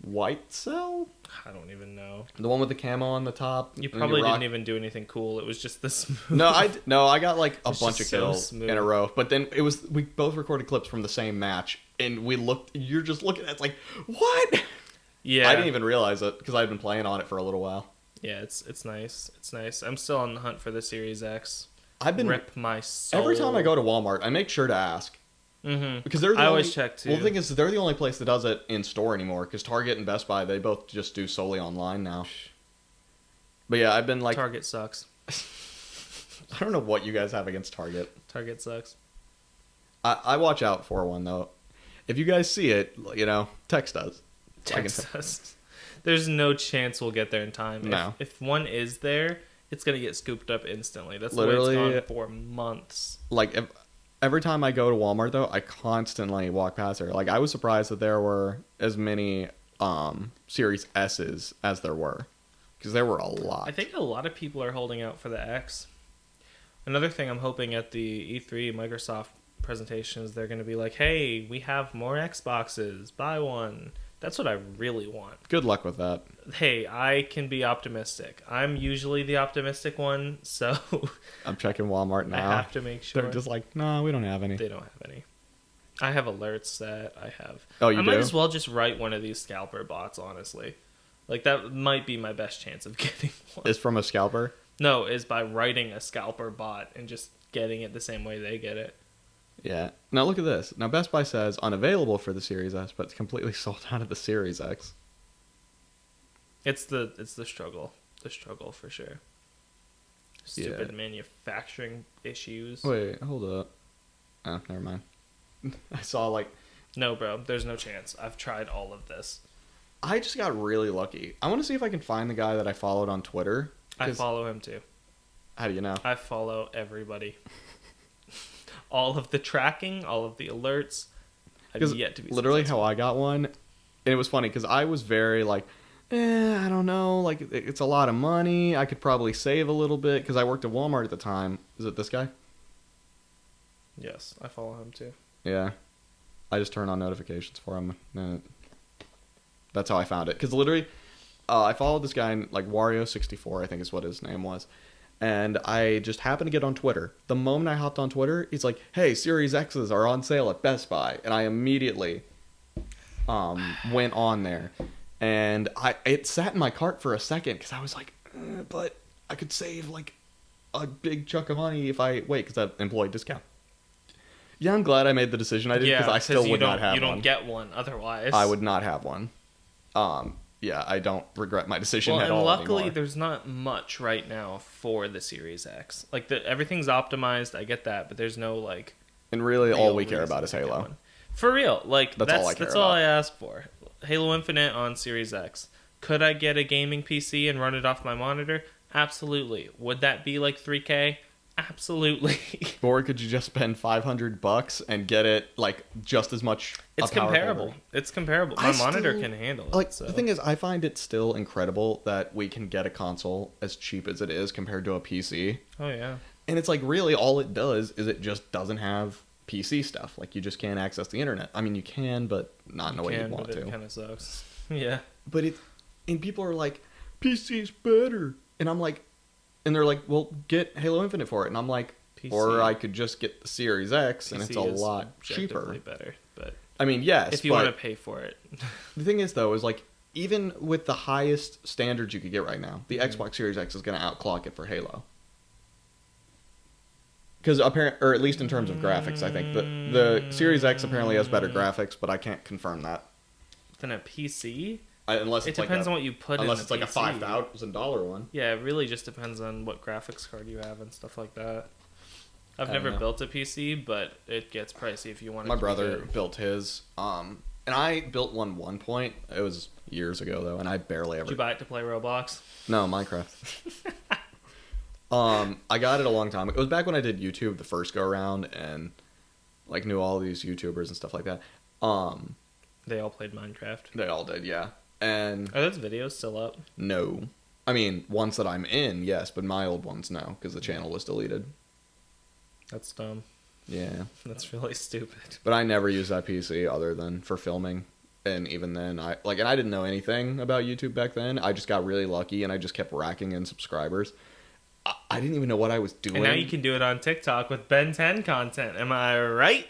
S1: White Cell.
S2: I don't even know.
S1: The one with the camo on the top.
S2: You probably didn't even do anything cool. It was just this smooth.
S1: No, I got like a bunch of kills
S2: smooth.
S1: in a row. But then we both recorded clips from the same match, and you're just looking at it, it's like, what?
S2: Yeah.
S1: I didn't even realize it because I've been playing on it for a little while.
S2: Yeah, it's nice. It's nice. I'm still on the hunt for the Series X.
S1: I've been
S2: rip my soul.
S1: Every time I go to Walmart, I make sure to ask.
S2: Mm-hmm.
S1: Because I
S2: always check too.
S1: Well, the thing is, they're the only place that does it in store anymore. Because Target and Best Buy, they both just do solely online now. But yeah, I've been like,
S2: Target sucks.
S1: I don't know what you guys have against Target.
S2: Target sucks.
S1: I watch out for one though. If you guys see it, text us.
S2: Text us. There's no chance we'll get there in time.
S1: No.
S2: If one is there, it's gonna get scooped up instantly. That's
S1: Literally,
S2: the way it's gone for months.
S1: Like every time I go to Walmart though, I constantly walk past there. Like I was surprised that there were as many Series S's as there were, because there were a lot.
S2: I think a lot of people are holding out for the X. Another thing I'm hoping at the E3 Microsoft presentations, they're going to be like, hey, we have more Xboxes, buy one. That's what I really want.
S1: Good luck with that.
S2: Hey, I can be optimistic. I'm usually the optimistic one, so
S1: I'm checking Walmart now.
S2: I have to make sure.
S1: They're just like, no, we don't have any.
S2: They don't have any. I have alerts that I have.
S1: Oh, you do?
S2: I might as well just write one of these scalper bots, honestly. Like, that might be my best chance of getting one.
S1: Is from a scalper?
S2: No, is by writing a scalper bot and just getting it the same way they get it.
S1: Yeah. Now look at this. Now Best Buy says unavailable for the Series S, but it's completely sold out of the Series X.
S2: It's the struggle. The struggle for sure. Stupid manufacturing issues.
S1: Wait, hold up. Oh, never mind. I saw
S2: No, bro, there's no chance. I've tried all of this.
S1: I just got really lucky. I want to see if I can find the guy that I followed on Twitter.
S2: I follow him too.
S1: How do you know?
S2: I follow everybody. All of the tracking, all of the alerts. I've yet to be
S1: literally
S2: successful.
S1: how I got one, and it was funny because I was very I don't know, it's a lot of money. I could probably save a little bit because I worked at Walmart at the time. Is it this guy?
S2: Yes, I follow him too.
S1: Yeah. I just turned on notifications for him. That's how I found it. Because literally, I followed this guy, Wario64, I think is what his name was. And I just happened to get on Twitter. The moment I hopped on Twitter, he's like, hey, Series X's are on sale at Best Buy. And I immediately went on there. And it sat in my cart for a second because I was like, but I could save a big chunk of money if I wait because that employee discount. Yeah, I'm glad I made the decision I did because I still would not have one.
S2: You don't get one otherwise.
S1: I would not have one. Yeah, I don't regret my decision at all.
S2: And luckily,
S1: anymore.
S2: there's not much right now for the Series X. Like everything's optimized. I get that, but there's no like.
S1: And really, all we care about is Halo.
S2: For real, like that's all I care about. I ask for. Halo Infinite on Series X. Could I get a gaming PC and run it off my monitor? Absolutely. Would that be like 3K? Absolutely.
S1: Or could you just spend $500 and get it like just as much?
S2: It's comparable. It's comparable. My monitor can handle it.
S1: Like the thing is, I find it still incredible that we can get a console as cheap as it is compared to a PC.
S2: Oh yeah.
S1: And it's like really all it does is it just doesn't have PC stuff. Like you just can't access the internet. I mean, you can, but not in the way you want to.
S2: It kind of sucks. Yeah.
S1: But and people are like, PC's better, and I'm like. And they're like, well, get Halo Infinite for it. And I'm like, PC. Or I could just get the Series X, PC and it's a lot cheaper.
S2: Better, but
S1: I mean, yes.
S2: If you want to pay for it.
S1: The thing is, though, is like, even with the highest standards you could get right now, the Xbox Series X is going to outclock it for Halo. Because apparently, or at least in terms of graphics, I think. The Series X apparently has better graphics, but I can't confirm that.
S2: Than a PC?
S1: Unless
S2: it depends on what you put in the
S1: Unless it's like
S2: PC.
S1: a $5,000 one.
S2: Yeah, it really just depends on what graphics card you have and stuff like that. I've never built a PC, but it gets pricey if you want to.
S1: My brother built his, and I built one point. It was years ago though, and I barely ever.
S2: Did you buy it to play Roblox?
S1: No, Minecraft. I got it a long time ago. It was back when I did YouTube the first go around, and like knew all these YouTubers and stuff like that.
S2: They all played Minecraft.
S1: They all did, yeah. And
S2: are those videos still up?
S1: No. I mean, ones that I'm in, yes, but my old ones, no, because the channel was deleted.
S2: That's dumb.
S1: Yeah.
S2: That's really stupid.
S1: But I never used that PC other than for filming. And even then, and I didn't know anything about YouTube back then. I just got really lucky, and I just kept racking in subscribers. I didn't even know what I was doing.
S2: And now you can do it on TikTok with Ben 10 content. Am I right?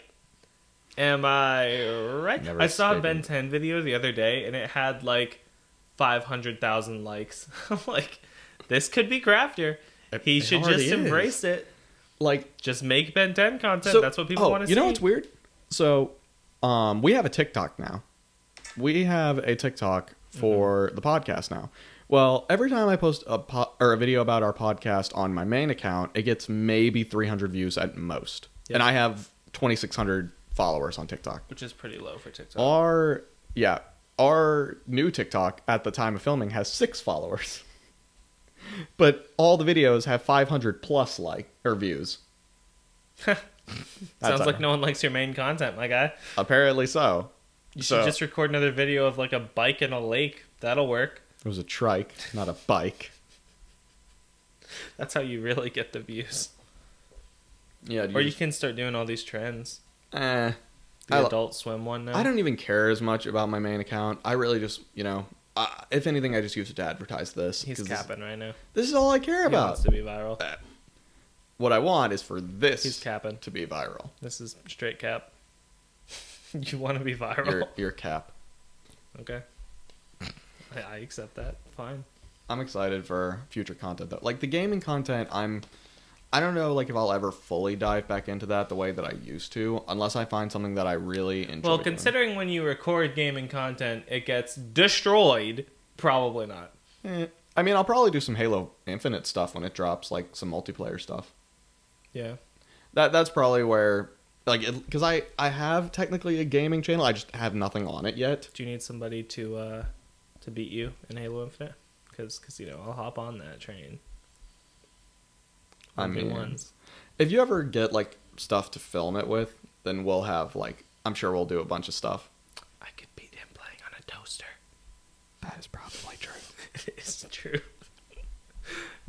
S2: I saw a Ben 10 video the other day, and it had like 500,000 likes. I'm like, this could be craftier. He should just embrace it.
S1: Like,
S2: just make Ben 10 content. That's what people want to see.
S1: You know what's weird? So, we have a TikTok now. We have a TikTok for the podcast now. Well, every time I post a video about our podcast on my main account, it gets maybe 300 views at most. Yep. And I have 2,600 followers on TikTok,
S2: which is pretty low for TikTok.
S1: Our new TikTok at the time of filming has 6 followers, but all the videos have 500 plus views.
S2: Sounds like no one likes your main content, my guy.
S1: Apparently so.
S2: You should just record another video of like a bike in a lake. That'll work.
S1: It was a trike, not a bike.
S2: That's how you really get the views.
S1: Yeah.
S2: Or you can start doing all these trends. The Adult Swim one now.
S1: I don't even care as much about my main account. I really just, if anything, I just use it to advertise this.
S2: He's capping right now.
S1: This is all I care about.
S2: He wants to be viral.
S1: What I want is for this
S2: He's capping.
S1: to be viral.
S2: This is straight cap. You want to be viral.
S1: You're cap.
S2: Okay. I accept that. Fine.
S1: I'm excited for future content, though. Like, the gaming content, I don't know, like, if I'll ever fully dive back into that the way that I used to, unless I find something that I really enjoy.
S2: Well, considering when you record gaming content, it gets destroyed, probably not.
S1: I mean, I'll probably do some Halo Infinite stuff when it drops, like, some multiplayer stuff.
S2: Yeah.
S1: That's probably where, like, because I have technically a gaming channel, I just have nothing on it yet.
S2: Do you need somebody to beat you in Halo Infinite? Because I'll hop on that train.
S1: I mean, if you ever get, like, stuff to film it with, then we'll have, like, I'm sure we'll do a bunch of stuff.
S2: I could beat him playing on a toaster.
S1: That is probably true.
S2: It is true.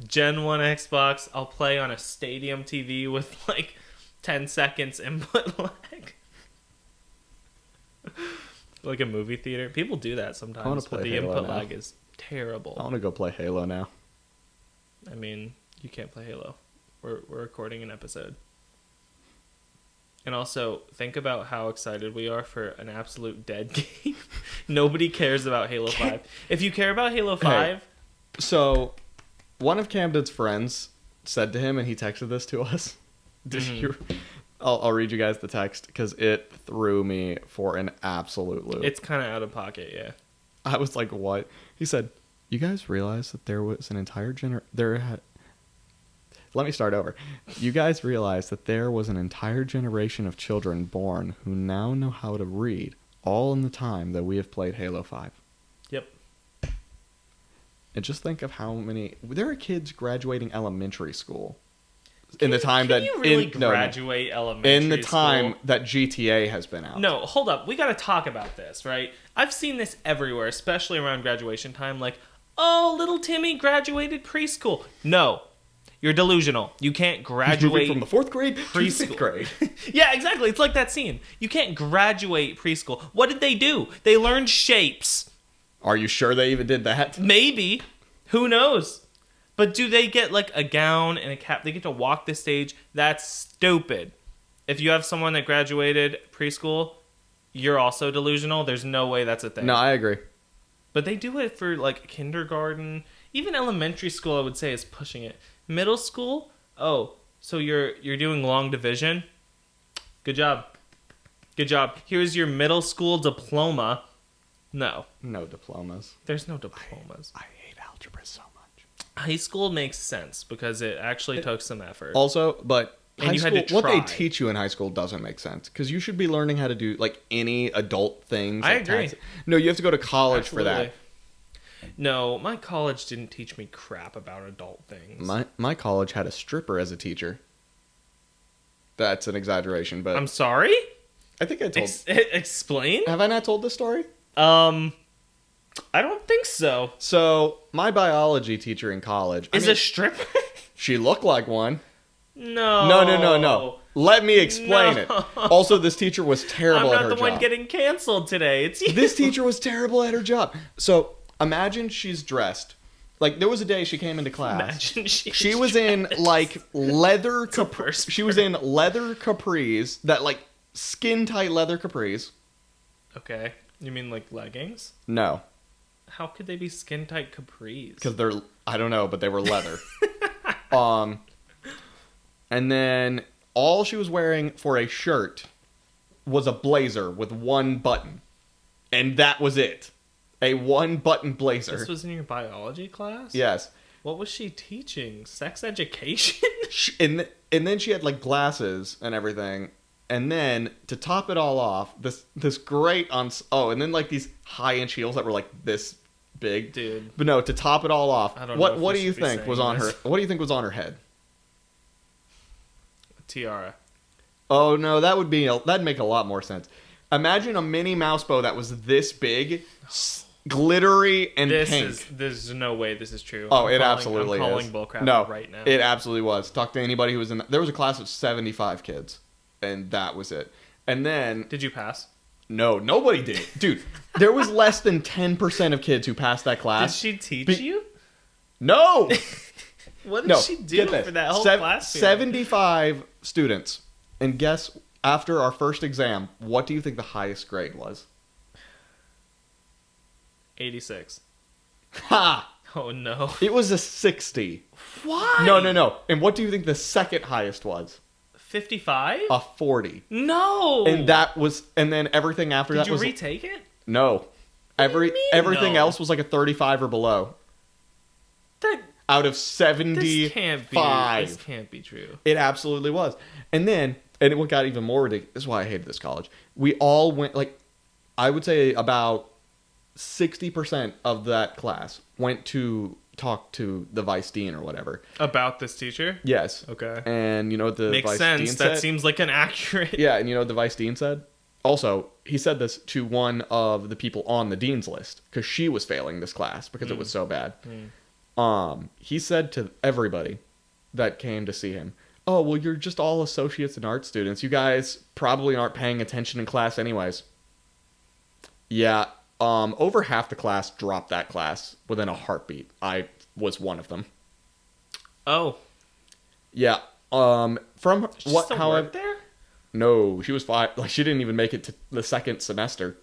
S2: Gen 1 Xbox, I'll play on a stadium TV with, like, 10 seconds input lag. Like a movie theater. People do that sometimes, but the input lag is terrible.
S1: I want to go play Halo now.
S2: I mean, you can't play Halo. We're recording an episode. And also, think about how excited we are for an absolute dead game. Nobody cares about Halo 5. If you care about Halo 5...
S1: Hey, so, one of Camden's friends said to him, and he texted this to us. Did you? I'll read you guys the text because it threw me for an absolute loop.
S2: It's kind of out of pocket, yeah.
S1: I was like, what? He said, you guys realize that there was an entire Let me start over. You guys realize that there was an entire generation of children born who now know how to read, all in the time that we have played Halo 5.
S2: Yep.
S1: And just think of how many... There are kids graduating elementary school. In the time that...
S2: Can you really graduate elementary
S1: in the time
S2: school?
S1: that GTA has been out.
S2: No, hold up. We got to talk about this, right? I've seen this everywhere, especially around graduation time. Like, oh, little Timmy graduated preschool. No. You're delusional. You can't graduate
S1: from the 4th grade to
S2: preschool.
S1: 5th grade.
S2: Yeah, exactly. It's like that scene. You can't graduate preschool. What did they do? They learned shapes.
S1: Are you sure they even did that?
S2: Maybe. Who knows? But do they get like a gown and a cap? They get to walk the stage? That's stupid. If you have someone that graduated preschool, you're also delusional. There's no way that's a thing.
S1: No, I agree.
S2: But they do it for like kindergarten. Even elementary school, I would say, is pushing it. Middle school? Oh, so you're doing long division? Good job. Good job. Here's your middle school diploma. No.
S1: No diplomas.
S2: There's no diplomas.
S1: I hate algebra so much.
S2: High school makes sense because it actually took some effort.
S1: Also, but
S2: And
S1: high
S2: you had
S1: school,
S2: to
S1: what they
S2: try.
S1: teach you in high school doesn't make sense because you should be learning how to do like any adult things.
S2: I
S1: like
S2: agree.
S1: No, you have to go to college for
S2: Absolutely.
S1: that.
S2: No, my college didn't teach me crap about adult things.
S1: My college had a stripper as a teacher. That's an exaggeration, but
S2: I'm sorry?
S1: I think I told.
S2: Explain?
S1: Have I not told this story?
S2: I don't think so.
S1: So my biology teacher in college
S2: Is a stripper?
S1: She looked like one.
S2: No.
S1: No. Let me explain it.
S2: No.
S1: Also, this teacher was terrible
S2: I'm
S1: at her
S2: not
S1: job.
S2: the one getting canceled today. It's you.
S1: This teacher was terrible at her job. So imagine she's dressed. Like there was a day she came into class.
S2: Imagine
S1: She was in like leather
S2: first
S1: She was in leather capris, that like skin tight leather capris.
S2: Okay. You mean like leggings?
S1: No,
S2: How could they be skin tight capris?
S1: because they're, I don't know, but they were leather. And then all she was wearing for a shirt was a blazer with one button, and that was it. A one button blazer.
S2: This was in your biology class?
S1: Yes.
S2: What was she teaching? Sex education?
S1: And then she had like glasses and everything. And then to top it all off, this great and then like these high inch heels that were like this big.
S2: Dude.
S1: But no, to top it all off,
S2: I don't know if
S1: what
S2: we
S1: do you
S2: should be
S1: think was
S2: saying
S1: on her?
S2: this.
S1: What do you think was on her head?
S2: Tiara.
S1: Oh no, that'd make a lot more sense. Imagine a Minnie Mouse bow that was this big, glittery and pink.
S2: There's no way this is true.
S1: Oh, absolutely
S2: I'm calling
S1: is.
S2: bullcrap
S1: No,
S2: right now.
S1: it absolutely was. Talk to anybody who was in there was a class of 75 kids, and that was it. And then
S2: Did you pass?
S1: no, nobody did. Dude, there was less than 10% of kids who passed that
S2: Did
S1: class.
S2: she teach you?
S1: No.
S2: What did
S1: No,
S2: she do
S1: get this.
S2: for that whole class?
S1: 75 students. And guess, after our first exam, what do you think the highest grade was?
S2: 86.
S1: Ha!
S2: Oh no.
S1: It was a 60.
S2: Why?
S1: No. And what do you think the second highest was?
S2: 55?
S1: A 40.
S2: No.
S1: And then everything after
S2: Did
S1: that
S2: you
S1: was
S2: retake it?
S1: no.
S2: What do you mean,
S1: Everything
S2: no?
S1: else was like a 35 or below.
S2: That
S1: Out of
S2: this
S1: 75.
S2: can't be true.
S1: It absolutely was. And then, and what got even more ridiculous, this is why I hated this college. We all went, like, I would say about 60% of that class went to talk to the vice dean or whatever.
S2: About this teacher?
S1: Yes.
S2: Okay.
S1: And you know what the
S2: Makes
S1: vice
S2: sense.
S1: dean
S2: That
S1: said?
S2: seems like an accurate.
S1: Yeah, and you know what the vice dean said? Also, he said this to one of the people on the dean's list because she was failing this class because it was so bad. He said to everybody that came to see him, "Oh, well, you're just all associates and art students. You guys probably aren't paying attention in class anyways." Yeah, over half the class dropped that class within a heartbeat. I was one of them.
S2: Oh.
S1: Yeah. From
S2: She
S1: what?
S2: still
S1: However,
S2: worked there?
S1: no, she was fine. Like she didn't even make it to the second semester.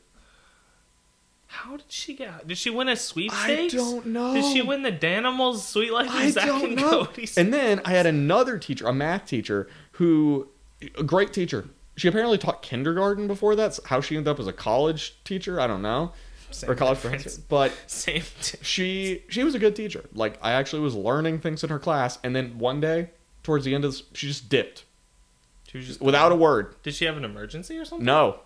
S2: How did she get? Did she win a sweepstakes?
S1: I don't know.
S2: Did she win the Danimals Sweet Life of Zack and Cody?
S1: And then I had another teacher, a math teacher, a great teacher. She apparently taught kindergarten before that. So how she ended up as a college teacher, I don't know.
S2: Same
S1: or college
S2: difference.
S1: professor. But
S2: Same.
S1: she was a good teacher. Like, I actually was learning things in her class, and then one day, towards the end of this, she just dipped.
S2: She was just
S1: without a word.
S2: Did she have an emergency or something?
S1: No.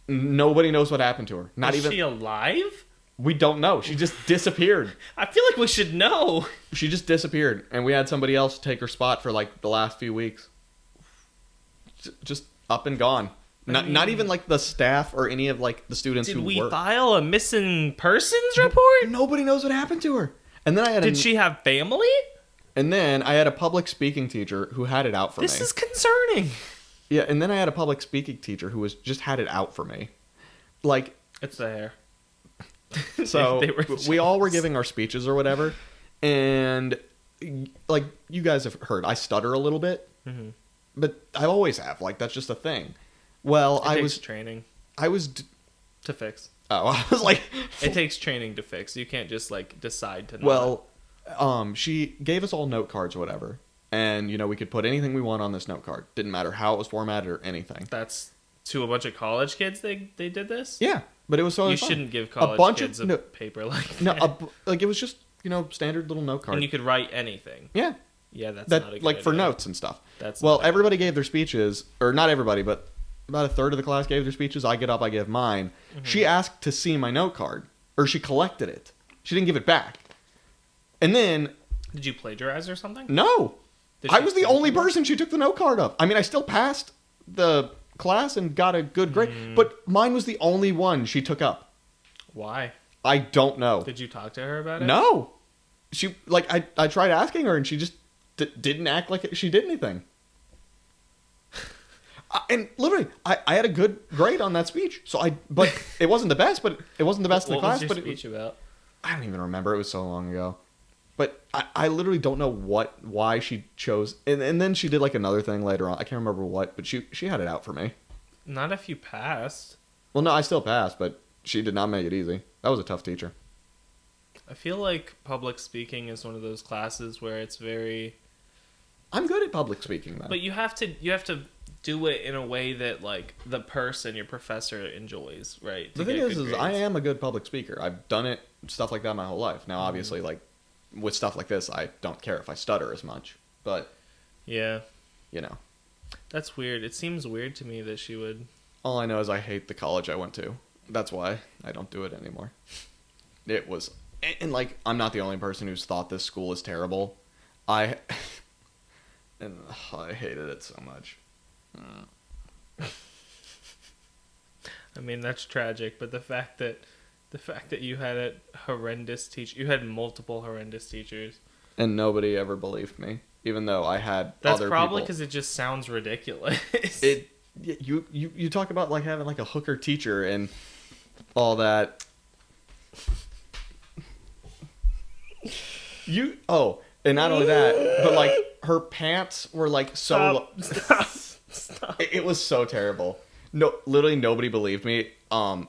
S1: Nobody knows what happened to her.
S2: Is she alive?
S1: We don't know. She just disappeared.
S2: I feel like we should know.
S1: She just disappeared, and we had somebody else take her spot for like the last few weeks. Just up and gone. Not even like the staff or any of like the students who
S2: Did we
S1: work.
S2: file a missing persons report?
S1: Nobody knows what happened to her. And then I had
S2: Did she have family?
S1: And then I had a public speaking teacher who had it out for me.
S2: This is concerning.
S1: Yeah, and then I had a public speaking teacher who just had it out for me. Like,
S2: It's the hair.
S1: so
S2: They were
S1: we all were giving our speeches or whatever, and like you guys have heard, I stutter a little bit, but I always have. Like, that's just a thing. Well,
S2: It takes training to fix.
S1: Oh, I was like,
S2: It takes training to fix. You can't just like decide to not.
S1: well, she gave us all note cards or whatever, and we could put anything we want on this note card. Didn't matter how it was formatted or anything.
S2: That's to a bunch of college kids. They did this.
S1: Yeah, but it was so
S2: You
S1: fun.
S2: shouldn't give college kids a paper like that.
S1: No, like it was just standard little note card.
S2: And you could write anything.
S1: Yeah.
S2: Yeah, that's not a good
S1: like
S2: idea.
S1: for notes and stuff.
S2: That's
S1: well,
S2: not
S1: everybody gave their speeches, or not everybody, but about a third of the class gave their speeches. I get up, I give mine. She asked to see my note card, or she collected it. She didn't give it back. And then,
S2: Did you plagiarize or something?
S1: no,
S2: Did she
S1: I was the
S2: steal
S1: only
S2: from you?
S1: person she took the note card of. I mean, I still passed the class and got a good grade, but mine was the only one she took up.
S2: Why?
S1: I don't know.
S2: Did you talk to her about it?
S1: No, she I tried asking her, and she just didn't act like she did anything. And literally, I had a good grade on that speech. But it wasn't the best. But it wasn't the best in the class.
S2: What was your
S1: but
S2: speech about?
S1: I don't even remember. It was so long ago. But I literally don't know why she chose. And then she did like another thing later on. I can't remember what. But she had it out for me.
S2: Not if you passed.
S1: Well, no, I still passed, but she did not make it easy. That was a tough teacher.
S2: I feel like public speaking is one of those classes where it's very.
S1: I'm good at public speaking, though.
S2: But you have to do it in a way that like the person, your professor, enjoys, right?
S1: The thing is I am a good public speaker. I've done it, stuff like that my whole life. Now, obviously, like with stuff like this, I don't care if I stutter as much. But
S2: yeah,
S1: that's
S2: weird. It seems weird to me that she would.
S1: All I know is I hate the college I went to. That's why I don't do it anymore. It was, and like I'm not the only person who's thought this school is terrible. I hated it so much.
S2: I mean, that's tragic, but the fact that you had a horrendous teacher, you had multiple horrendous teachers,
S1: and nobody ever believed me, even though I had
S2: that's
S1: other
S2: probably
S1: people.
S2: because it just sounds ridiculous.
S1: You talk about like having like a hooker teacher and all that. And not only that, but like her pants were like so.
S2: Stop.
S1: It was so terrible. No, literally nobody believed me. And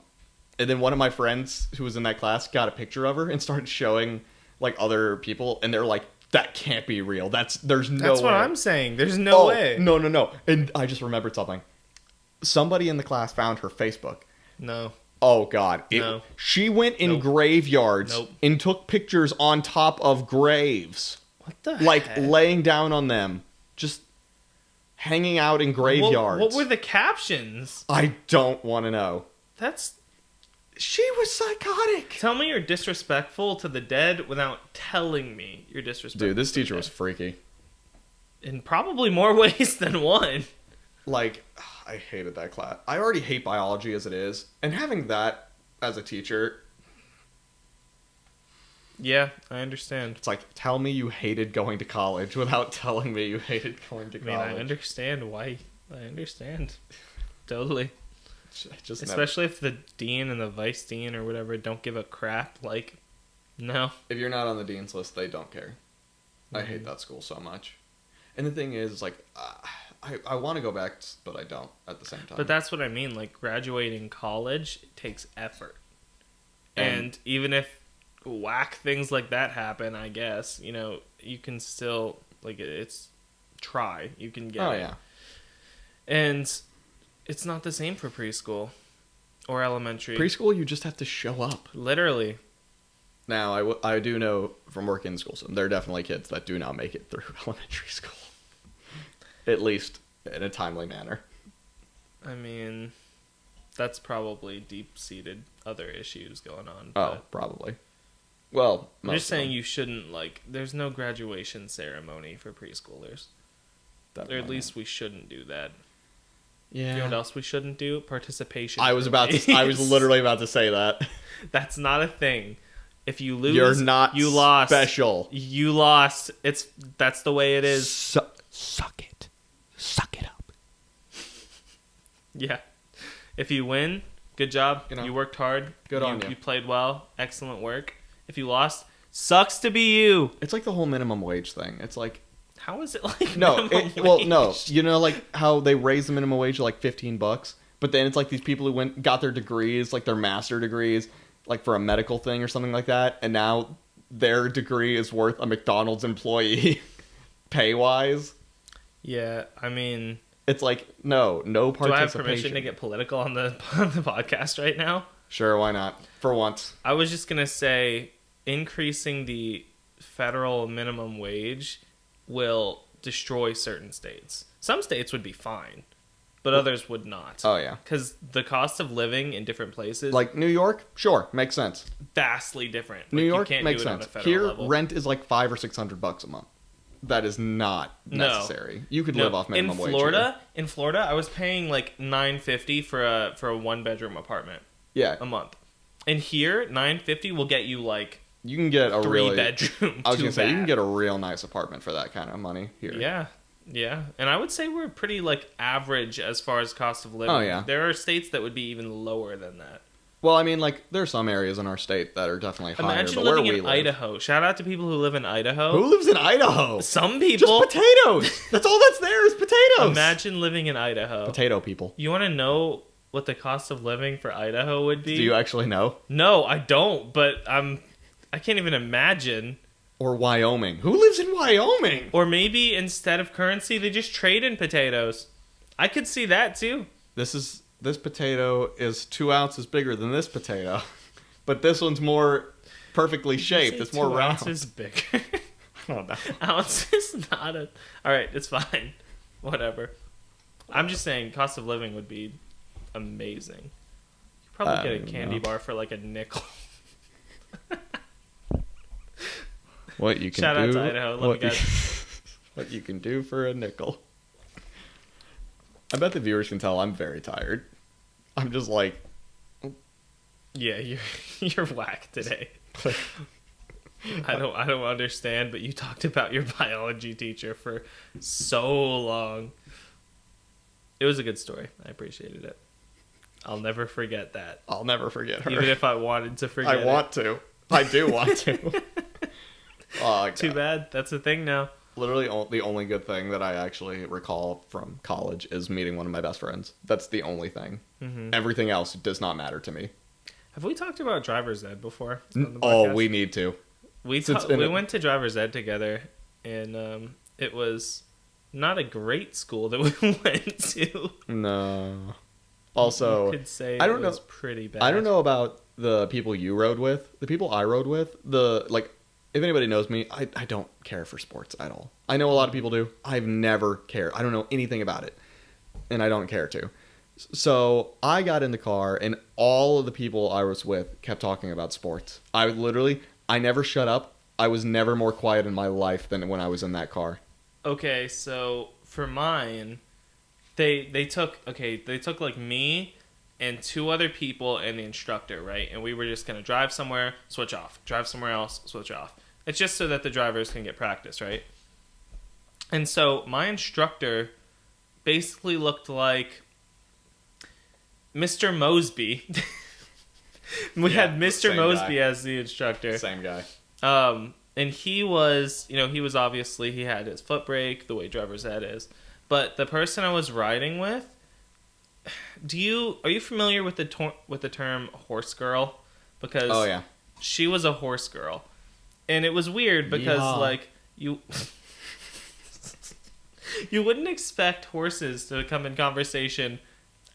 S1: then one of my friends who was in that class got a picture of her and started showing like other people, and they're like, "That can't be real. There's no way."
S2: That's what I'm saying. There's no way.
S1: No. And I just remembered something. Somebody in the class found her Facebook.
S2: No.
S1: Oh God!
S2: No.
S1: She went in
S2: Nope.
S1: graveyards
S2: Nope.
S1: and took pictures on top of graves,
S2: What the
S1: like
S2: heck?
S1: laying down on them, just hanging out in graveyards.
S2: What were the captions?
S1: I don't want to know.
S2: She
S1: was psychotic.
S2: Tell me you're disrespectful to the dead without telling me you're disrespectful.
S1: Dude, this
S2: to the
S1: teacher
S2: dead.
S1: was freaky.
S2: In probably more ways than one.
S1: Like, I hated that class. I already hate biology as it is, and having that as a teacher,
S2: Yeah, I understand.
S1: it's like, tell me you hated going to college without telling me you hated going to
S2: I mean,
S1: college.
S2: I understand why. I understand. Totally.
S1: Just
S2: Especially if the dean and the vice dean or whatever don't give a crap. Like, no.
S1: if you're not on the dean's list, they don't care. I hate that school so much. And the thing is, like, I want to go back, but I don't at the same time.
S2: But that's what I mean. Like, graduating college takes effort. And even if whack things like that happen, I guess, you can still, it's try. You can get it.
S1: Oh, yeah.
S2: And it's not the same for preschool or elementary.
S1: Preschool, you just have to show up.
S2: Literally.
S1: Now, I do know from working in schools, there are definitely kids that do not make it through elementary school. At least in a timely manner.
S2: I mean, that's probably deep-seated other issues going on.
S1: Oh, probably. Well,
S2: I'm just saying you shouldn't, there's no graduation ceremony for preschoolers. Definitely. Or at least we shouldn't do that.
S1: Yeah.
S2: You know what else we shouldn't do? Participation.
S1: I was literally about to say that.
S2: That's not a thing. If you lose,
S1: you're not
S2: you lost.
S1: Special.
S2: You lost. That's the way it is.
S1: Suck it. Suck it up.
S2: Yeah. If you win, good job. You worked hard.
S1: Good on you.
S2: You played well. Excellent work. If you lost, sucks to be you.
S1: It's like the whole minimum wage thing. It's like,
S2: how is it like
S1: no? No. You know, like how they raise the minimum wage to like $15, but then it's like these people who got their degrees, like their master degrees, like for a medical thing or something like that, and now their degree is worth a McDonald's employee pay wise.
S2: Yeah, I mean,
S1: it's like no participation.
S2: Do I have permission to get political on the podcast right now?
S1: Sure, why not? For once.
S2: I was just gonna say, increasing the federal minimum wage will destroy certain states. Some states would be fine, but others would not.
S1: Oh, yeah.
S2: Because the cost of living in different places...
S1: Like New York? Sure, makes sense.
S2: Vastly different.
S1: New York makes sense. Here, rent is like $500 or $600 a month. That is not necessary. You could live off minimum wage.
S2: In Florida, I was paying like $950 for a one-bedroom apartment.
S1: Yeah.
S2: A month. And here, $950 will get you like...
S1: You can get a
S2: three bedroom.
S1: I was gonna say you can get a real nice apartment for that kind of money here.
S2: Yeah, and I would say we're pretty average as far as cost of living.
S1: Oh yeah,
S2: there are states that would be even lower than that.
S1: Well, I mean, there are some areas in our state that are definitely higher.
S2: Imagine living in Idaho. Shout out to people who live in Idaho.
S1: Who lives in Idaho?
S2: Some people.
S1: Just potatoes. That's all that's there is potatoes.
S2: Imagine living in Idaho.
S1: Potato people.
S2: You want to know what the cost of living for Idaho would be?
S1: Do you actually know?
S2: No, I don't. But I can't even imagine.
S1: Or Wyoming. Who lives in Wyoming?
S2: Or maybe instead of currency, they just trade in potatoes. I could see that too.
S1: This potato is 2 ounces bigger than this potato, but this one's more perfectly shaped. It's more round.
S2: 2 ounces bigger.
S1: I don't know.
S2: Ounce is not a... All right, it's fine. Whatever. I'm just saying, cost of living would be amazing. You probably get a candy bar for like a nickel.
S1: What you can
S2: Shout
S1: do,
S2: out to Idaho. Love you guys.
S1: What you can do for a nickel. I bet the viewers can tell I'm very tired. I'm just like...
S2: Yeah, you're whack today. I don't understand, but you talked about your biology teacher for so long. It was a good story. I appreciated it. I'll never forget that.
S1: I'll never forget her.
S2: Even if I wanted to forget
S1: I want to. I do want to. Oh,
S2: too bad. That's the thing now.
S1: Literally, the only good thing that I actually recall from college is meeting one of my best friends. That's the only thing. Mm-hmm. Everything else does not matter to me.
S2: Have we talked about driver's ed before?
S1: Oh, we need to.
S2: We went to driver's ed together, and it was not a great school that we went to. No.
S1: Also,
S2: you could say I don't know. Pretty bad.
S1: I don't know about the people you rode with. The people I rode with, if anybody knows me, I don't care for sports at all. I know a lot of people do. I've never cared. I don't know anything about it, and I don't care to. So I got in the car, and all of the people I was with kept talking about sports. I never shut up. I was never more quiet in my life than when I was in that car.
S2: Okay, so for mine, they took like me and 2 other people and the instructor, right? And we were just going to drive somewhere, switch off. Drive somewhere else, switch off. It's just so that the drivers can get practice, right? And so my instructor basically looked like Mr. Mosby. We had Mr. Mosby guy as the instructor.
S1: Same guy.
S2: And he was obviously, he had his foot brake, the way driver's ed is. But the person I was riding with, are you familiar with the term horse girl? because
S1: Oh yeah.
S2: she was a horse girl, and it was weird because like you you wouldn't expect horses to come in conversation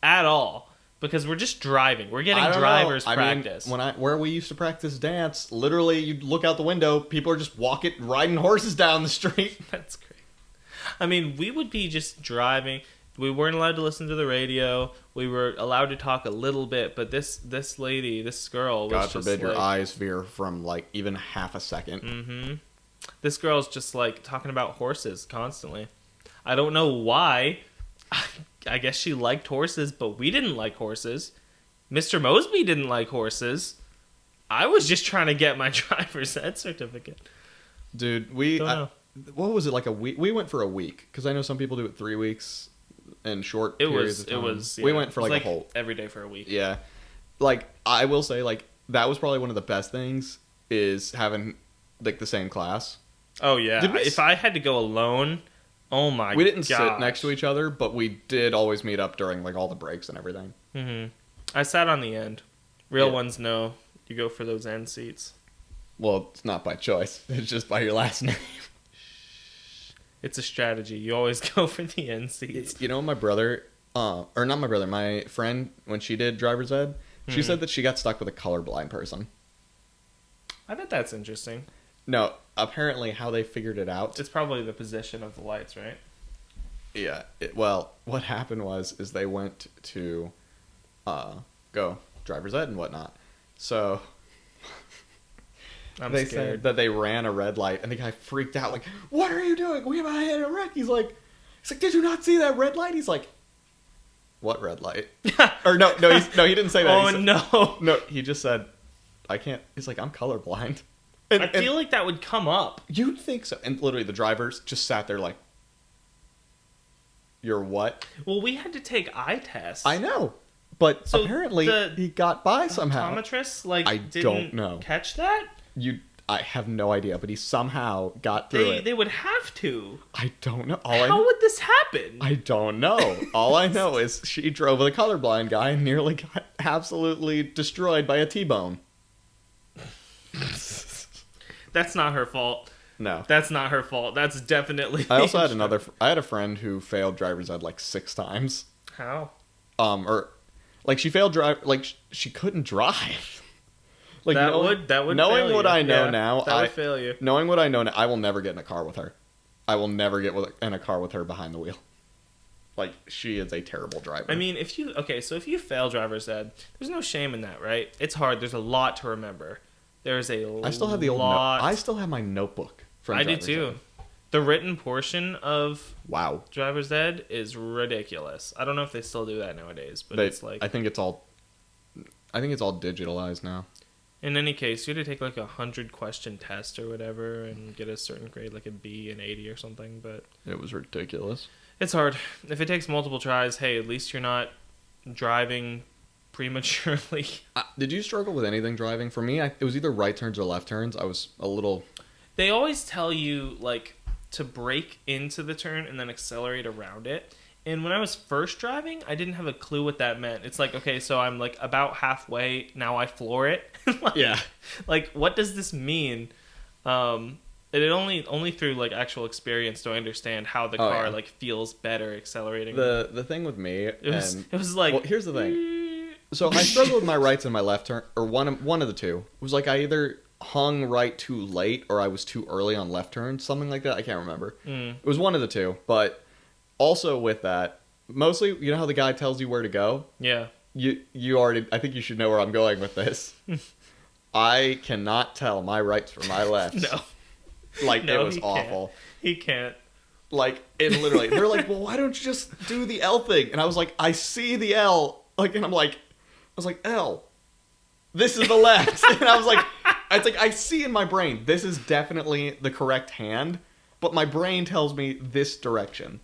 S2: at all. Because we're just driving. We're getting driver's practice.
S1: I mean, where we used to practice dance, literally, you'd look out the window, people are just riding horses down the street.
S2: That's great. I mean, we would be just driving. We weren't allowed to listen to the radio. We were allowed to talk a little bit, but this lady, this girl, was
S1: God
S2: just
S1: forbid your
S2: like,
S1: eyes veer from like even half a second.
S2: Mm-hmm. This girl's just like talking about horses constantly. I don't know why. I guess she liked horses, but we didn't like horses. Mr. Mosby didn't like horses. I was just trying to get my driver's ed certificate.
S1: Dude, what was it, like a week? We went for a week, because I know some people do it 3 weeks in short periods of time. We went for like a whole...
S2: every day for a week.
S1: Yeah. Like, I will say, like, that was probably one of the best things, is having, like, the same class.
S2: Oh, yeah. If I had to go alone... Oh my god.
S1: We didn't sit next to each other, but we did always meet up during like all the breaks and everything.
S2: Mm-hmm. I sat on the end. Real ones know you go for those end seats.
S1: Well, it's not by choice. It's just by your last name.
S2: It's a strategy. You always go for the end seats.
S1: You know, my brother, or not my brother, my friend, when she did driver's ed, she said that she got stuck with a colorblind person.
S2: I bet that's interesting.
S1: No, apparently how they figured it out.
S2: It's probably the position of the lights, right?
S1: Yeah. Well, what happened is they went to go driver's ed and whatnot. So they said that they ran a red light, and the guy freaked out, like, "What are you doing? We might hit a wreck." He's like, "Did you not see that red light?" He's like, "What red light?" Or no, he didn't say that.
S2: Oh, no.
S1: No, he just said, "I can't." He's like, "I'm colorblind."
S2: I feel like that would come up.
S1: You'd think so. And literally, the drivers just sat there like, "You're what?"
S2: Well, we had to take eye tests.
S1: I know. But so apparently, he got by somehow.
S2: Optometrists,
S1: don't know.
S2: Catch that?
S1: I have no idea, but he somehow got through it.
S2: They would have to.
S1: I don't know.
S2: How would this happen?
S1: I don't know. All I know is she drove with a colorblind guy and nearly got absolutely destroyed by a T-bone.
S2: That's not her fault.
S1: No.
S2: That's not her fault. That's definitely...
S1: I also had I had a friend who failed driver's ed like 6 times.
S2: How?
S1: She failed she couldn't drive. Like,
S2: that would
S1: knowing
S2: fail
S1: what
S2: you.
S1: I know now,
S2: that would fail you.
S1: Knowing what I know now, I will never get in a car with her. I will never get in a car with her behind the wheel. Like, she is a terrible driver.
S2: I mean, if you fail driver's ed, there's no shame in that, right? It's hard. There's a lot to remember. There's I
S1: still have the old I still have my notebook from
S2: I do too. Ed. The written portion of
S1: Wow.
S2: driver's ed is ridiculous. I don't know if they still do that nowadays, but it's like...
S1: I think it's all digitalized now.
S2: In any case, you had to take like 100-question test or whatever and get a certain grade, like a B and 80 or something, but...
S1: It was ridiculous.
S2: It's hard. If it takes multiple tries, hey, at least you're not driving prematurely.
S1: Did you struggle with anything driving? For me, it was either right turns or left turns. I was a little...
S2: They always tell you, like, to brake into the turn and then accelerate around it. And when I was first driving, I didn't have a clue what that meant. It's like, okay, so I'm, like, about halfway. Now I floor it.
S1: Yeah.
S2: Like, what does this mean? It only through, like, actual experience do I understand how the car, like, feels better accelerating.
S1: The thing with me...
S2: It was like...
S1: Well, here's the thing. So I struggled with my rights and my left turn, or one of the two. It was like I either hung right too late or I was too early on left turn, something like that. I can't remember. It was one of the two, but also with that, mostly, you know how the guy tells you where to go?
S2: Yeah.
S1: You already, I think you should know where I'm going with this. I cannot tell my rights from my lefts.
S2: No.
S1: Like, no, it was awful.
S2: He can't.
S1: Like, it literally, they're like, well, why don't you just do the L thing? And I was like, I see the L. Like, and I was like, L. This is the left. And I was like, it's like, I see in my brain, this is definitely the correct hand, but my brain tells me this direction.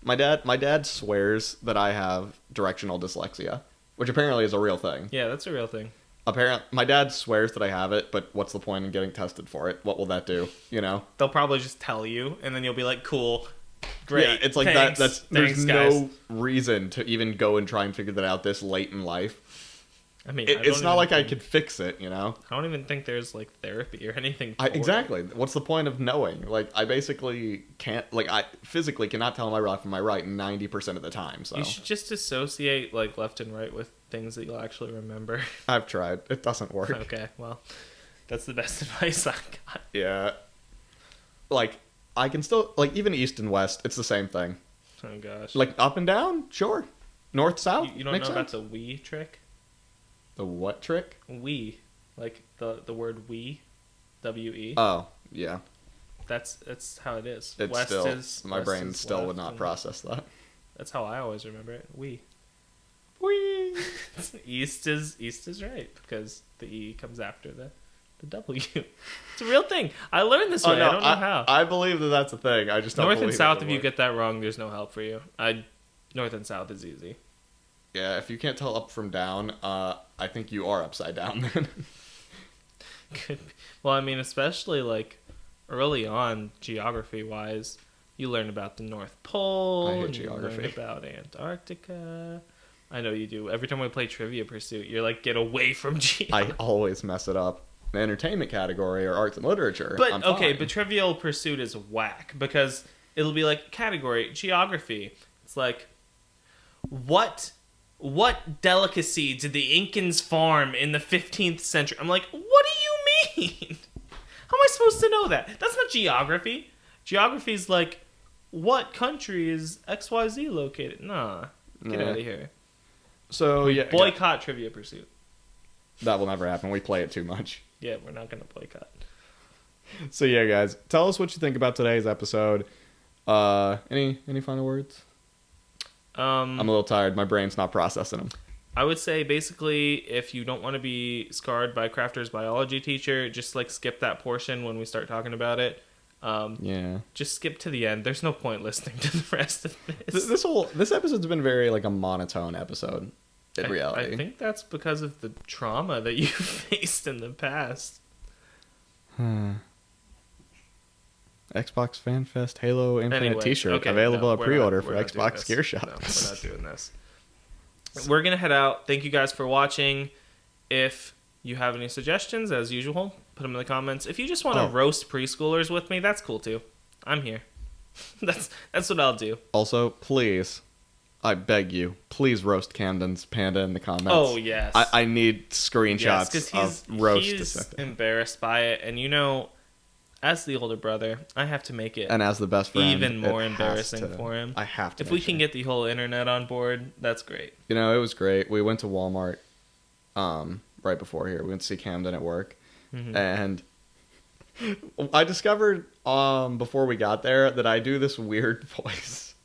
S1: My dad swears that I have directional dyslexia, which apparently is a real thing.
S2: Yeah, that's a real thing.
S1: My dad swears that I have it, but what's the point in getting tested for it? What will that do? You know?
S2: They'll probably just tell you, and then you'll be like, cool, great. Yeah,
S1: it's like there's no reason to even go and try and figure that out this late in life.
S2: I mean,
S1: it's not like I could fix it, you know?
S2: I don't even think there's, like, therapy or anything
S1: Exactly. What's the point of knowing? Like, I basically can't, like, I physically cannot tell my left from my right 90% of the time, so.
S2: You should just associate, like, left and right with things that you'll actually remember.
S1: I've tried. It doesn't work.
S2: Okay, well, that's the best advice I got.
S1: Yeah. Like, I can still, like, even east and west, it's the same thing.
S2: Oh, gosh.
S1: Like, up and down? Sure. North, south?
S2: You don't know about the we trick?
S1: The what trick?
S2: We. Like, the word we. W-E.
S1: Oh, yeah.
S2: That's how it is.
S1: It's
S2: West
S1: still,
S2: is
S1: my
S2: west
S1: brain
S2: is
S1: still
S2: left,
S1: would not
S2: and
S1: process that.
S2: That's how I always remember it. We.
S1: Whee!
S2: East is right, because the E comes after the W. It's a real thing. I learned this way.
S1: No,
S2: I don't know how.
S1: I believe that that's a thing. I just don't
S2: North and
S1: believe
S2: South,
S1: it
S2: if you get that wrong, there's no help for you. North and South is easy.
S1: Yeah, if you can't tell up from down, I think you are upside down then.
S2: Could be. Well, I mean, especially like early on, geography-wise, you learn about the North Pole.
S1: I hate
S2: and
S1: geography.
S2: You learn about Antarctica. I know you do. Every time we play Trivia Pursuit, you're like, get away from geography.
S1: I always mess it up. The entertainment category or arts and literature.
S2: But
S1: I'm
S2: okay,
S1: fine.
S2: but Trivial Pursuit is whack because it'll be like category geography. It's like, what delicacy did the Incans farm in the 15th century? I'm like, what do you mean? How am I supposed to know that? That's not geography. Geography is like, what country is XYZ located? Nah, get out of here.
S1: So yeah,
S2: Boycott Trivia Pursuit.
S1: that will never happen. We play it too much.
S2: Yeah, we're not gonna boycott.
S1: So yeah, guys, tell us what you think about today's episode. Any final words? I'm a little tired. My brain's not processing them.
S2: I would say basically, if you don't want to be scarred by Crafter's biology teacher, just like skip that portion when we start talking about it.
S1: Yeah.
S2: Just skip to the end. There's no point listening to the rest of this.
S1: This episode's been very like a monotone episode. In reality,
S2: I think that's because of the trauma that you faced in the past.
S1: Xbox Fan Fest Halo Infinite
S2: Anyway,
S1: T-shirt
S2: okay,
S1: available
S2: no,
S1: at
S2: we're
S1: pre-order
S2: not
S1: for
S2: doing
S1: Xbox Gear
S2: this.
S1: Shop.
S2: No, we're not doing this. We're gonna head out. Thank you guys for watching. If you have any suggestions, as usual, put them in the comments. If you just want to roast preschoolers with me, that's cool too. I'm here. That's what I'll do.
S1: Also, please, I beg you, please roast Camden's Panda in the comments.
S2: Oh yes,
S1: I need screenshots of roast.
S2: He's embarrassed by it, and you know, as the older brother, I have to make it,
S1: and as the best friend,
S2: even more embarrassing for him.
S1: I have to.
S2: If we can get the whole internet on board, that's great.
S1: You know, it was great. We went to Walmart, right before here. We went to see Camden at work, and I discovered before we got there that I do this weird voice.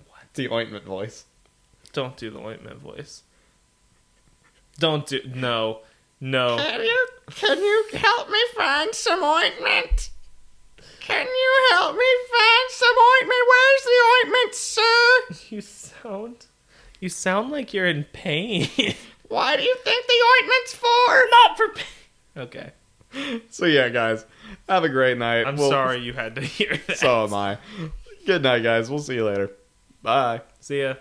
S1: What? The ointment voice.
S2: Don't do the ointment voice. Don't do no.
S1: Can you help me find some ointment? Can you help me find some ointment? Where's the ointment, sir?
S2: You sound like you're in pain.
S1: Why do you think the ointment's for?
S2: Not for pain. Okay.
S1: So yeah, guys, have a great night.
S2: I'm sorry you had to hear that.
S1: So am I. Good night, guys. We'll see you later. Bye.
S2: See ya.